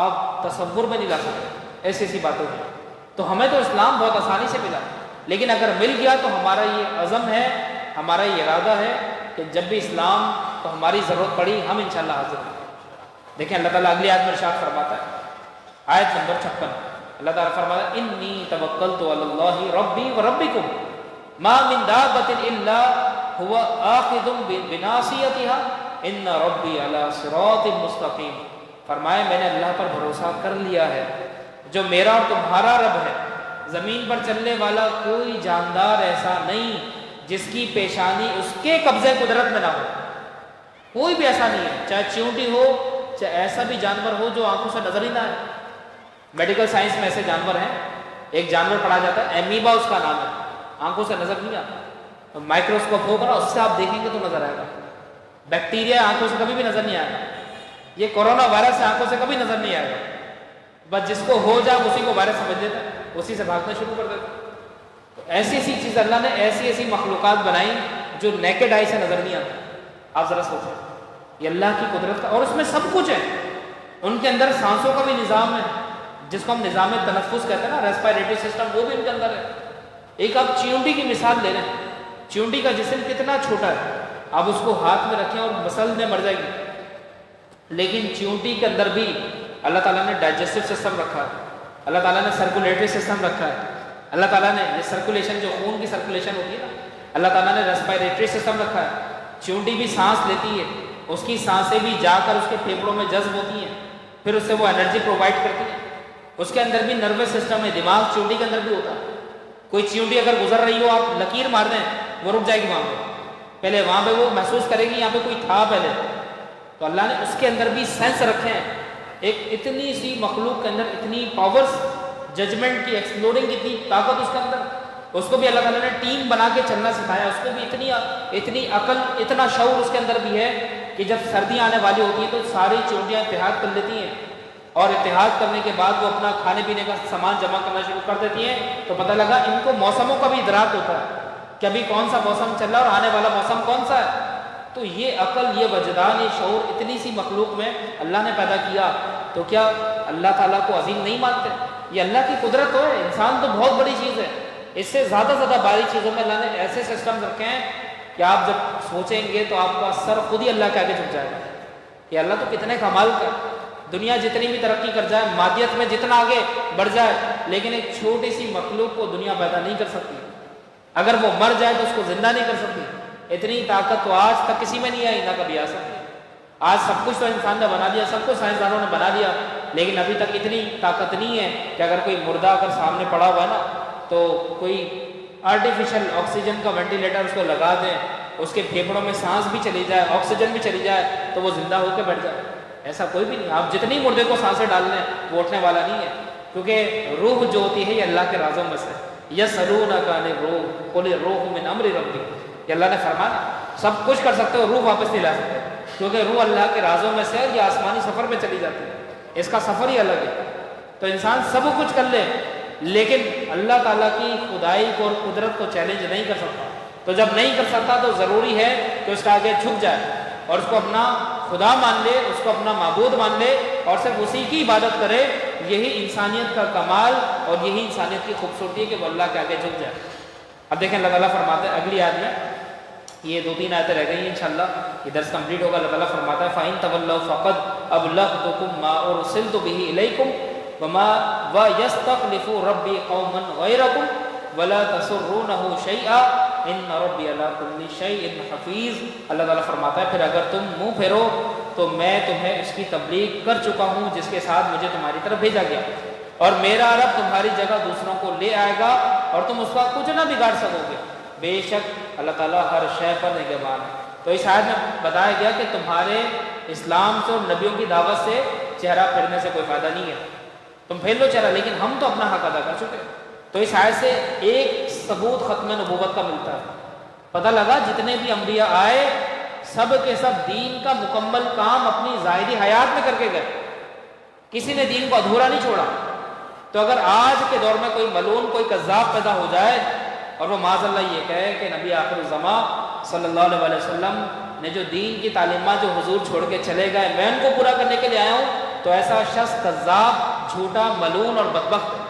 آپ تصور میں نہیں لا سکتے ایسی ایسی باتوں کی۔ تو ہمیں تو اسلام بہت آسانی سے ملا، لیکن اگر مل گیا تو ہمارا یہ عزم ہے، ہمارا یہ ارادہ ہے کہ جب بھی اسلام کو ہماری ضرورت پڑی ہم انشاءاللہ حاضر ہیں۔ دیکھیں اللہ تعالیٰ اگلی آیت میں ارشاد فرماتا ہے، آیت نمبر 56، اللہ تعالیٰ فرماتا ہے انی توکلت علی اللہ ربی و ربکم ما من دابۃ الا هو آخذ بناصیتها ان ربی علی صراط مستقیم۔ فرمایا میں نے اللہ پر بھروسہ کر لیا ہے، جو میرا اور تمہارا رب ہے، زمین پر چلنے والا کوئی جاندار ایسا نہیں جس کی پیشانی اس کے قبضے قدرت میں نہ ہو، کوئی بھی ایسا نہیں ہے، چاہے چیونٹی ہو، چاہے ایسا بھی جانور ہو جو آنکھوں سے نظر ہی نہ آئے۔ میڈیکل سائنس میں ایسے جانور ہیں، ایک جانور پڑھا جاتا ہے ایمیبا اس کا نام ہے، آنکھوں سے نظر نہیں آتا، مائکروسکوپ ہوگا نا اس سے آپ دیکھیں گے تو نظر آئے گا۔ بیکٹیریا آنکھوں سے کبھی بھی نظر نہیں آئے گا، یہ کورونا وائرس سے آنکھوں سے کبھی نظر نہیں آئے گا، بس جس کو ہو جائے اسی کو وائرس سمجھ لیتا ہے، اسی سے بھاگنا شروع کر دیتا ہے۔ تو ایسی ایسی چیز اللہ نے ایسی مخلوقات بنائی جو نیکڈ آئی سے نظر نہیں آتی۔ آپ ذرا سوچیں، یہ اللہ کی قدرت کا، اور اس میں سب کچھ ہے۔ ان کے اندر سانسوں کا بھی نظام ہے جس کو ہم نظام تنفس کہتے ہیں نا، ریسپائریٹری سسٹم، وہ بھی ان کے اندر ہے۔ ایک آپ چیونٹی کی مثال لے لیں، چیونٹی کا جسم کتنا چھوٹا ہے، آپ اس کو ہاتھ میں رکھیں اور مسل میں مر جائے گی، لیکن چیونٹی کے اندر بھی اللہ تعالیٰ نے ڈائجسٹو سسٹم رکھا ہے، اللہ تعالیٰ نے سرکولیٹری سسٹم رکھا ہے، اللہ تعالیٰ نے یہ سرکولیشن، جو خون کی سرکولیشن ہوتی ہے نا، اللہ تعالیٰ نے ریسپائریٹری سسٹم رکھا ہے۔ چیونٹی بھی سانس لیتی ہے، اس کی سانسیں بھی جا کر اس کے پھیپھڑوں میں جذب ہوتی ہیں، پھر اس سے وہ انرجی پرووائڈ کرتی ہے۔ اس کے اندر بھی نروس سسٹم ہے، دماغ چیونٹی کے اندر بھی ہوتا ہے۔ کوئی چیونٹی اگر گزر رہی ہو، آپ لکیر مار دیں وہ رک جائے گی وہاں پہ، پہلے وہاں پہ وہ محسوس کرے گی یہاں پہ کوئی تھا پہلے۔ تو اللہ نے اس کے اندر بھی سینس رکھے ہیں، ایک اتنی سی مخلوق کے اندر اتنی پاورز، ججمنٹ کی، ایکسپلورنگ کی اتنی طاقت اس کے اندر، اس کو بھی اللہ تعالیٰ نے ٹیم بنا کے چلنا سکھایا، اس کو بھی اتنی عقل، اتنا شعور اس کے اندر بھی ہے کہ جب سردیاں آنے والی ہوتی ہیں تو ساری چیونٹیاں اتحاد کر لیتی ہیں، اور اتحاد کرنے کے بعد وہ اپنا کھانے پینے کا سامان جمع کرنا شروع کر دیتی ہیں۔ تو پتہ لگا ان کو موسموں کا بھی ادراک ہوتا ہے کہ ابھی کون سا موسم چل رہا ہے اور آنے والا موسم کون سا ہے۔ تو یہ عقل، یہ وجدان، یہ شعور اتنی سی مخلوق میں اللہ نے پیدا کیا، تو کیا اللہ تعالیٰ کو عظیم نہیں مانتے؟ یہ اللہ کی قدرت ہے، انسان تو بہت بڑی چیز ہے، اس سے زیادہ باری چیزوں میں اللہ نے ایسے سسٹم رکھے ہیں کہ آپ جب سوچیں گے تو آپ کا سر خود ہی اللہ کے آگے جھک جائے گا کہ اللہ تو کتنے کمال کا۔ دنیا جتنی بھی ترقی کر جائے، مادیت میں جتنا آگے بڑھ جائے، لیکن ایک چھوٹی سی مخلوق کو دنیا پیدا نہیں کر سکتی، اگر وہ مر جائے تو اس کو زندہ نہیں کر سکتی۔ اتنی طاقت تو آج تک کسی میں نہیں آئی، نہ کبھی آ سکتی۔ آج سب کچھ تو انسان نے بنا دیا، سب کچھ سائنسدانوں نے بنا دیا، لیکن ابھی تک اتنی طاقت نہیں ہے کہ اگر کوئی مردہ اگر سامنے پڑا ہوا ہے نا تو کوئی آرٹیفیشل آکسیجن کا وینٹیلیٹر اس کو لگا دیں، اس کے پھیپھڑوں میں سانس بھی چلی جائے، آکسیجن بھی چلی جائے تو وہ زندہ ہو کے بیٹھ جائے۔ ایسا کوئی بھی نہیں۔ آپ جتنی مردے کو سانسیں ڈال لیں وہ اٹھنے والا نہیں ہے، کیونکہ روح جو ہوتی ہے یہ اللہ کے رازوں میں سے۔ یسألونک عن الروح قل الروح من امر ربی، کہ اللہ نے فرمایا سب کچھ کر سکتے ہو، روح واپس نہیں لا سکتے، کیونکہ روح اللہ کے رازوں میں سے ہے، یہ آسمانی سفر میں چلی جاتی ہے، اس کا سفر ہی الگ ہے۔ تو انسان سب کچھ کر لے لیکن اللہ تعالیٰ کی خدائی کو اور قدرت کو چیلنج نہیں کر سکتا۔ تو جب نہیں کر سکتا تو ضروری ہے کہ اس کے آگے جھک جائے اور اس کو اپنا خدا مان لے، اس کو اپنا معبود مان لے اور صرف اسی کی عبادت کرے۔ یہی انسانیت کا کمال اور یہی انسانیت کی خوبصورتی ہے کہ وہ اللہ کے آگے جھک جائے۔ اب دیکھیں اللہ تعالیٰ فرماتے ہیں اگلی آیت میں، یہ 2-3 آیتیں رہ گئی ہیں انشاءاللہ یہ درس کمپلیٹ ہوگا۔ اللہ تعالیٰ فرماتا ہے فَإِن تَوَلَّوْا فَقَدْ أَبْلَغْتُكُم مَّا أُرْسِلْتُ بِهِ إِلَيْكُمْ وَيَسْتَخْلِفُ رَبِّي قَوْمًا غَيْرَكُمْ وَلَا تَسُرُّونَهُ شَيْئًا إِنَّ رَبِّي عَلَىٰ كُلِّ شَيْءٍ حَفِيظٌ۔ اللہ تعالیٰ فرماتا ہے پھر اگر تم منہ پھیرو تو میں تمہیں اس کی تبلیغ کر چکا ہوں جس کے ساتھ مجھے تمہاری طرف بھیجا گیا، اور میرا رب تمہاری جگہ دوسروں کو لے آئے گا اور تم اس کا کچھ نہ بگاڑ سکو گے، بے شک اللہ تعالیٰ ہر شے پر نگہبان ہے۔ تو اس آیت میں بتایا گیا کہ تمہارے اسلام سے اور نبیوں کی دعوت سے چہرہ پھیرنے سے کوئی فائدہ نہیں ہے، تم پھیر لو چہرہ، لیکن ہم تو اپنا حق ادا کر چکے۔ تو اس آیت سے ایک ثبوت ختم نبوت کا ملتا ہے، پتہ لگا جتنے بھی انبیاء آئے سب کے سب دین کا مکمل کام اپنی ظاہری حیات میں کر کے گئے، کسی نے دین کو ادھورا نہیں چھوڑا۔ تو اگر آج کے دور میں کوئی ملعون کوئی کذاب پیدا ہو جائے اور وہ معاذ اللہ یہ کہے کہ نبی آخر الزماں صلی اللہ علیہ وسلم نے جو دین کی تعلیمات جو حضور چھوڑ کے چلے گئے میں ان کو پورا کرنے کے لیے آیا ہوں، تو ایسا شخص کذاب، جھوٹا، ملعون اور بدبخت ہے۔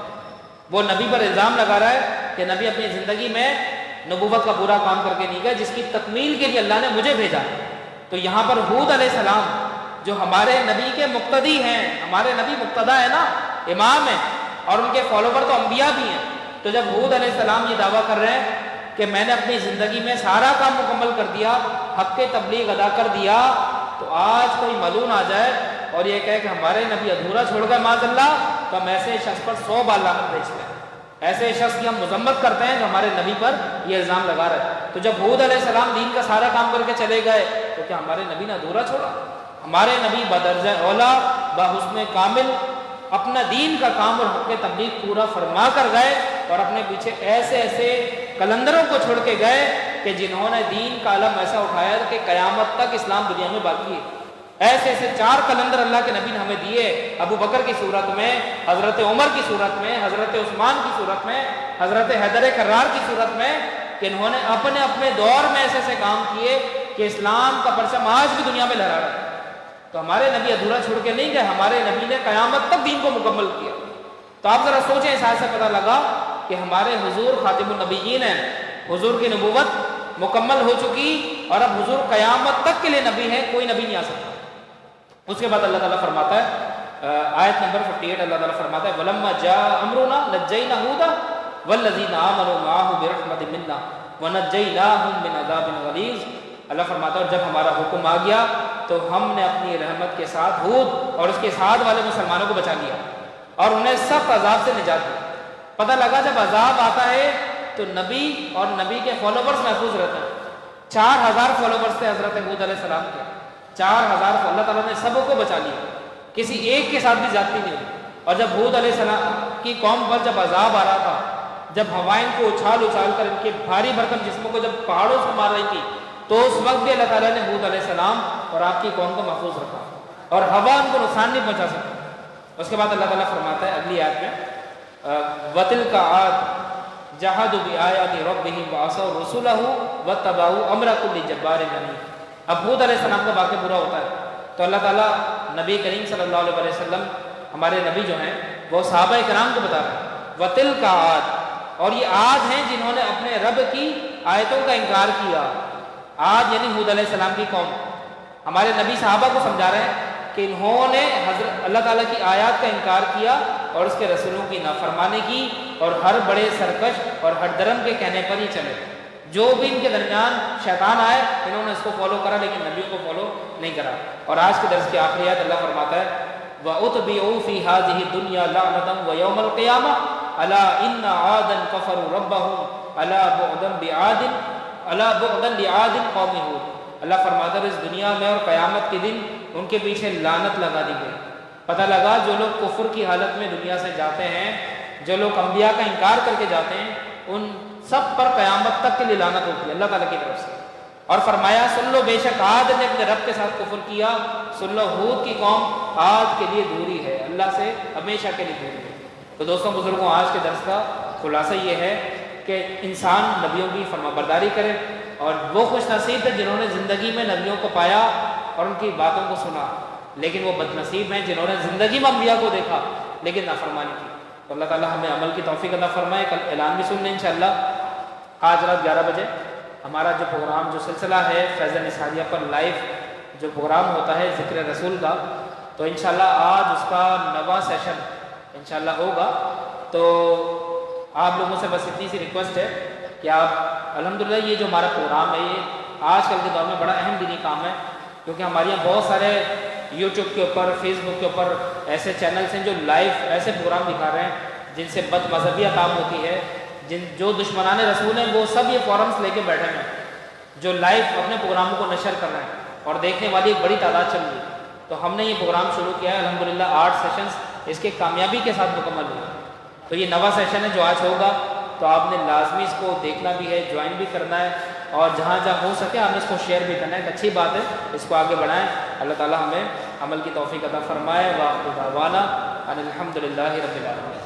وہ نبی پر الزام لگا رہا ہے کہ نبی اپنی زندگی میں نبوت کا پورا کام کر کے نہیں گئے جس کی تکمیل کے لیے اللہ نے مجھے بھیجا۔ تو یہاں پر ہود علیہ السلام جو ہمارے نبی کے مقتدی ہیں، ہمارے نبی مقتدا ہے نا، امام ہیں، اور ان کے فالوور تو انبیاء بھی ہیں۔ تو جب ہود علیہ السلام یہ دعویٰ کر رہے ہیں کہ میں نے اپنی زندگی میں سارا کام مکمل کر دیا، حق کے تبلیغ ادا کر دیا، تو آج کوئی ملعون آ جائے اور یہ کہے کہ ہمارے نبی ادھورا چھوڑ گئے معاذ اللہ، تو ہم ایسے شخص پر 100 بار لعنت بھیجتے ہیں، ایسے شخص کی ہم مذمت کرتے ہیں جو ہمارے نبی پر یہ الزام لگا رہے ہیں۔ تو جب ہود علیہ السلام دین کا سارا کام کر کے چلے گئے تو کیا ہمارے نبی نے ادھورا چھوڑا؟ ہمارے نبی بدرجہ اولا بحسن کامل اپنا دین کا کام اور حق کے تبلیغ پورا فرما کر گئے، اور اپنے پیچھے ایسے ایسے کلندروں کو چھوڑ کے گئے کہ جنہوں نے دین کا علم ایسا اٹھایا کہ قیامت تک اسلام دنیا میں باقی ہے۔ ایسے ایسے 4 کلندر اللہ کے نبی نے ہمیں دیے، ابو بکر کی صورت میں، حضرت عمر کی صورت میں، حضرت عثمان کی صورت میں، حضرت حیدر کرار کی صورت میں، کہ انہوں نے اپنے اپنے دور میں ایسے ایسے کام کیے کہ اسلام کا پرچم آج بھی دنیا میں لہرا رہا ہے۔ تو ہمارے نبی ادھورا چھوڑ کے نہیں گئے، ہمارے نبی نے قیامت تک دین کو مکمل کیا۔ تو آپ ذرا سوچیں، اس آیت سے پتہ لگا کہ ہمارے حضور خاتم النبیین ہیں، حضور کی نبوت مکمل ہو چکی، اور اب حضور قیامت تک کے لیے نبی ہیں، کوئی نبی نہیں آ سکتا۔ اس کے بعد اللہ تعالیٰ فرماتا ہے آیت نمبر 58، اللہ تعالیٰ فرماتا ہے وَلَمَّا جَاءَ أَمْرُنَا نَجَّيْنَا هُودًا وَالَّذِينَ آمَنُوا مَعَهُ بِرَحْمَةٍ مِنَّا وَنَجَّيْنَاهُم مِّنْ عَذَابٍ غَلِيظٍ۔ اللہ فرماتا ہے اور جب ہمارا حکم آ گیا تو ہم نے اپنی رحمت کے ساتھ ہود اور اس کے ساتھ والے مسلمانوں کو بچا لیا اور انہیں سخت عذاب سے نجات دی۔ پتہ لگا جب عذاب آتا ہے تو نبی اور نبی کے فالوورز محفوظ رہتے ہیں۔ 4000 فالوورز تھے حضرت ہود علیہ السلام کے، 4000 کو اللہ تعالیٰ نے سب کو بچا لیا، کسی ایک کے ساتھ بھی زیادتی نہیں ہوئی۔ اور جب ہود علیہ السلام کی قوم پر جب عذاب آ رہا تھا، جب ہوائیں کو اچھال اچھال کر ان کے بھاری بھرکم جسموں کو جب پہاڑوں سے مار رہی تھی، تو اس وقت بھی اللہ تعالیٰ نے ہود علیہ السلام اور آپ کی قوم کو محفوظ رکھا اور ہوا ان کو نقصان نہیں پہنچا سکتا۔ اس کے بعد اللہ تعالیٰ فرماتا ہے اگلی آیت میں وَتِلْكَ عَادٌ جَحَدُوا بِآيَاتِ رَبِّهِمْ وَعَصَوْا رُسُلَهُ وَاتَّبَعُوا أَمْرَ كُلِّ جَبَّارٍ عَنِيدٍ۔ اب ہود علیہ السلام کا واقعہ پورا ہوتا ہے تو اللہ تعالیٰ نبی کریم صلی اللہ علیہ وسلم ہمارے نبی جو ہیں وہ صحابہ کرام کو بتا رہے ہیں وَتِلْكَ عَادٌ، اور یہ عاد ہیں جنہوں نے اپنے رب کی آیتوں کا انکار کیا۔ عاد یعنی ہود علیہ السلام کی قوم، ہمارے نبی صحابہ کو سمجھا رہے ہیں کہ انہوں نے حضرت اللہ تعالیٰ کی آیات کا انکار کیا اور اس کے رسولوں کی نافرمانی کی اور ہر بڑے سرکش اور ہر درم کے کہنے پر ہی چلے۔ جو بھی ان کے درمیان شیطان آئے انہوں نے اس کو فالو کرا لیکن نبیوں کو فالو نہیں کرا۔ اور آج کے درس کی آخری آیت اللہ فرماتا ہے وَأُتْبِعُوا فِي هَذِهِ الدُّنْيَا لَعْنَةً وَيَوْمَ الْقِيَامَةِ أَلَا إِنَّ عَادًا كَفَرُوا رَبَّهُمْ أَلَا بُعْدًا لِعَادٍ قَوْمِ هُودٍ۔ اللہ فرماتا ہے اس دنیا میں اور قیامت کے دن ان کے پیچھے لعنت لگا دی گئی۔ پتہ لگا جو لوگ کفر کی حالت میں دنیا سے جاتے ہیں، جو لوگ انبیاء کا انکار کر کے جاتے ہیں، ان سب پر قیامت تک کے لیے لعنت ہوتی ہے اللہ تعالیٰ کی طرف سے۔ اور فرمایا سن لو بے شک عاد نے اپنے رب کے ساتھ کفر کیا، سن لو ہود کی قوم عاد کے لیے دوری ہے، اللہ سے ہمیشہ کے لیے دوری ہے۔ تو دوستوں بزرگوں، آج کے درس کا خلاصہ یہ ہے کہ انسان نبیوں کی فرمانبرداری کرے، اور وہ خوش نصیب ہے جنہوں نے زندگی میں نبیوں کو پایا اور ان کی باتوں کو سنا، لیکن وہ بد نصیب ہیں جنہوں نے زندگی میں انبیاء کو دیکھا لیکن نافرمانی کی۔ تو اللہ تعالیٰ ہمیں عمل کی توفیق عطا فرمائے۔ کل اعلان بھی سن لیں انشاءاللہ، آج رات 11 بجے ہمارا جو پروگرام جو سلسلہ ہے فیض نثاریہ پر لائیو جو پروگرام ہوتا ہے ذکر رسول کا، تو انشاءاللہ آج اس کا 9واں سیشن انشاءاللہ ہوگا۔ تو آپ لوگوں سے بس اتنی سی ریکویسٹ ہے کہ آپ الحمدللہ یہ جو ہمارا پروگرام ہے یہ آج کل کے دور میں بڑا اہم دینی کام ہے، کیونکہ ہمارے یہاں بہت سارے یوٹیوب کے اوپر فیس بک کے اوپر ایسے چینلز ہیں جو لائیو ایسے پروگرام دکھا رہے ہیں جن سے بد مذہبیہ کام ہوتی ہے، جو دشمنان رسول ہیں وہ سب یہ فورمز لے کے بیٹھے ہیں جو لائیو اپنے پروگراموں کو نشر کر رہے ہیں اور دیکھنے والی ایک بڑی تعداد چل رہی ہے۔ تو ہم نے یہ پروگرام شروع کیا ہے الحمدللہ 8 سیشنز اس کے کامیابی کے ساتھ مکمل ہوئے۔ تو یہ 9واں سیشن ہے جو آج ہوگا، تو آپ نے لازمی اس کو دیکھنا بھی ہے، جوائن بھی کرنا ہے، اور جہاں جہاں ہو سکے آپ نے اس کو شیئر بھی کرنا ہے۔ ایک اچھی بات ہے، اس کو آگے بڑھائیں۔ اللہ تعالیٰ ہمیں عمل کی توفیق عطا فرمائے۔ وآخر دعوانا ان الحمدللہ رب العالمین۔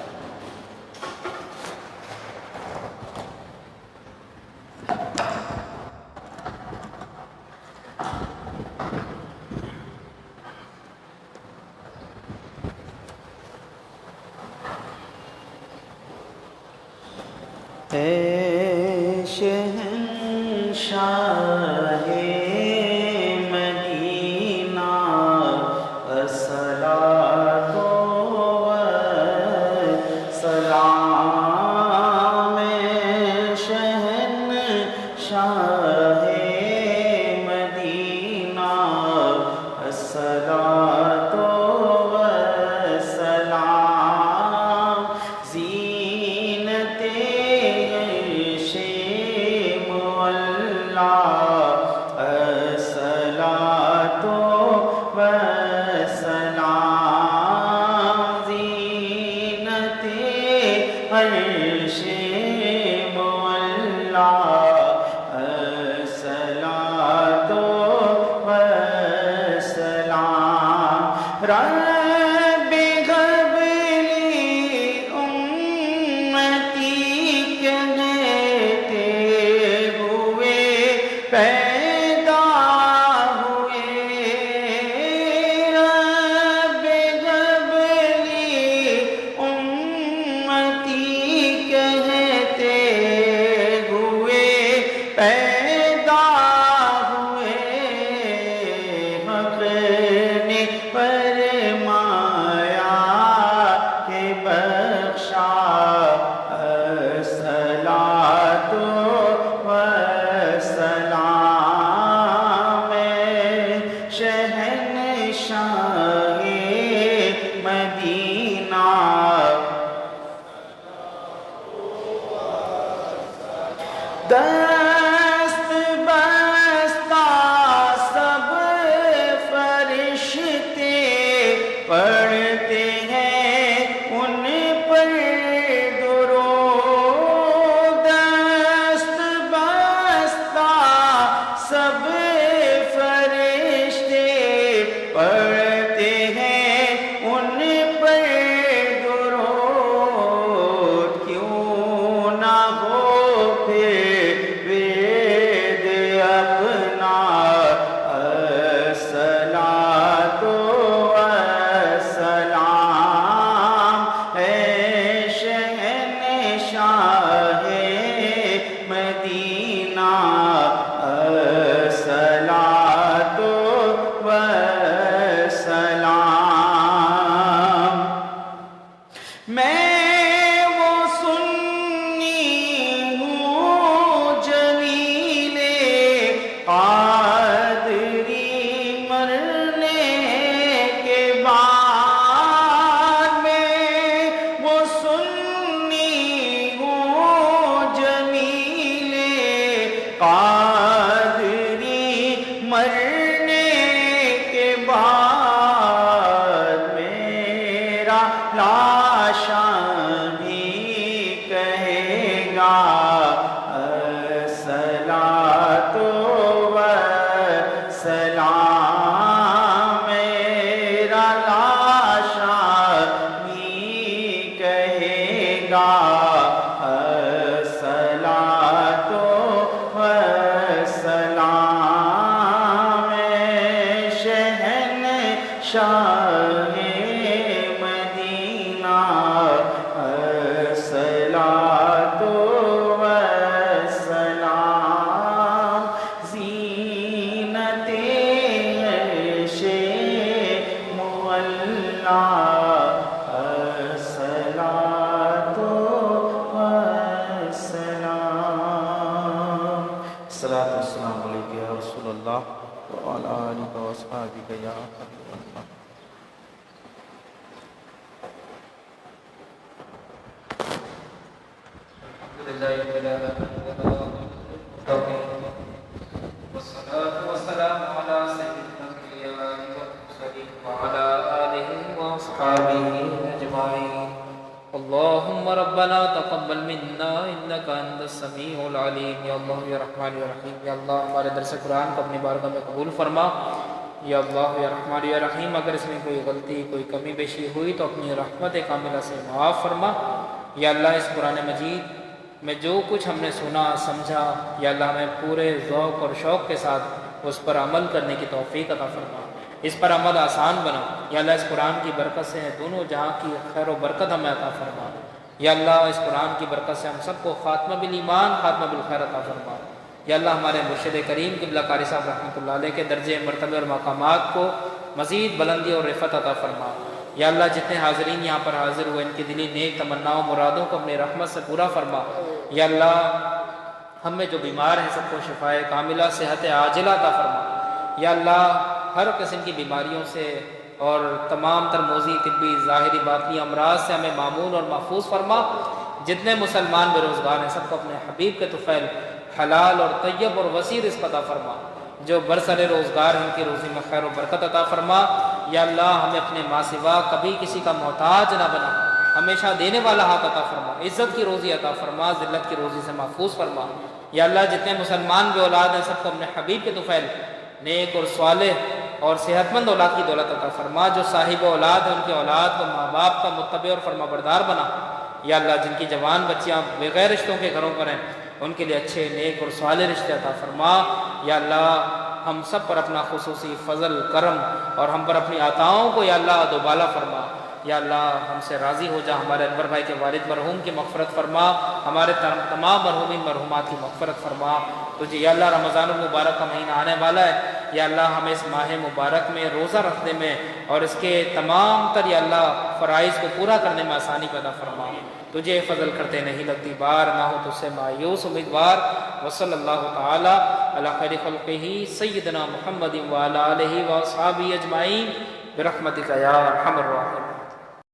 اے شہنشاہ مدینہ الصلاۃ والسلام، شہنشاہ مدینہ الصلاۃ والسلام، زینت الصلاۃ والسلام، زینت عرش مولا، الصلاۃ والسلام، رب هب لی امتی کہتے ہوئے پیدا ہوئے، رب هب لی امتی کہتے ہوئے پیدا ہوئے، حق نے فرمایا کہ بخشا، الصلاۃ والسلام، شہنشاہ مدینہ دست بستہ سب فرشتے پڑھتے ہیں ان پر درود، دست بستہ سب فرشتے پڑھتے شاہ مدینہ الصلاۃ والسلام زینت عرش مولا الصلاۃ والسلام الصلاۃ والسلام علیک یا رسول اللہ وعلی آلہ واصحابہ یا حبیب اللہ. والصلاة والسلام على سيدنا الأنبياء والمرسلين وعلى آله وأصحابه أجمعين. اللهم ربنا تقبل منا إنك أنت السميع العليم. یا اللہ یا رحمان یا رحیم، یا اللہ ہمارے درس قرآن کو اپنی بارگاہ میں قبول فرما. یا اللہ یا رحمان یا رحیم، اگر اس میں کوئی غلطی کوئی کمی بیشی ہوئی تو اپنی رحمت کاملہ سے معاف فرما. یا اللہ اس قرآن مجید میں جو کچھ ہم نے سنا سمجھا، یا اللہ ہمیں پورے ذوق اور شوق کے ساتھ اس پر عمل کرنے کی توفیق عطا فرما. اس پر عمل آسان بنا. یا اللہ اس قرآن کی برکت سے دونوں جہاں کی خیر و برکت ہمیں عطا فرما. یا اللہ اس قرآن کی برکت سے ہم سب کو خاتمہ بالایمان خاتمہ بالخیر عطا فرما. یا اللہ ہمارے مرشد کریم قبلہ قاری صاحب رحمۃ اللہ علیہ کے درجے مرتبے اور مقامات کو مزید بلندی اور رفعت عطا فرما. یا اللہ جتنے حاضرین یہاں پر حاضر ہوئے ان کی دلی نیک تمناؤں مرادوں کو اپنی رحمت سے پورا فرما. یا اللہ ہم میں جو بیمار ہیں سب کو شفائے کاملہ صحت عاجلہ عطا فرما. یا اللہ ہر قسم کی بیماریوں سے اور تمام تر موذی طبی ظاہری باطنی امراض سے ہمیں معمول اور محفوظ فرما. جتنے مسلمان بے روزگار ہیں سب کو اپنے حبیب کے طفیل حلال اور طیب اور وسیع رزق عطا فرما. جو برسر روزگار ہیں ان کی روزی میں خیر و برکت عطا فرما. یا اللہ ہمیں اپنے ماں سوا کبھی کسی کا محتاج نہ بنا، ہمیشہ دینے والا ہاتھ عطا فرما. عزت کی روزی عطا فرما، ذلت کی روزی سے محفوظ فرما. یا اللہ جتنے مسلمان بے اولاد ہیں سب کو اپنے حبیب کے طفیل نیک اور صالح اور صحت مند اولاد کی دولت عطا فرما. جو صاحب اولاد ہیں ان کے اولاد کو ماں باپ کا متبع اور فرما بردار بنا. یا اللہ جن کی جوان بچیاں بغیر رشتوں کے گھروں پر ہیں ان کے لیے اچھے نیک اور صالح رشتے عطا فرما. یا اللہ ہم سب پر اپنا خصوصی فضل کرم اور ہم پر اپنی عطاؤں کو یا اللہ دوبالا فرما. یا اللہ ہم سے راضی ہو جا. ہمارے انور بھائی کے والد مرحوم کی مغفرت فرما. ہمارے تمام مرحومین مرحومات کی مغفرت فرما. تجھے یا اللہ رمضان المبارک کا مہینہ آنے والا ہے. یا اللہ ہمیں اس ماہ مبارک میں روزہ رکھنے میں اور اس کے تمام تر یا اللہ فرائض کو پورا کرنے میں آسانی پیدا فرما. تجھے فضل کرتے نہیں لگتی بار، نہ ہو تجھ سے مایوس امیدوار. وصلی اللہ تعالی علی خیر خلقہ سیدنا محمد وعلی آلہ واصحابہ اجمعین برحمتک یا ارحم الراحمین.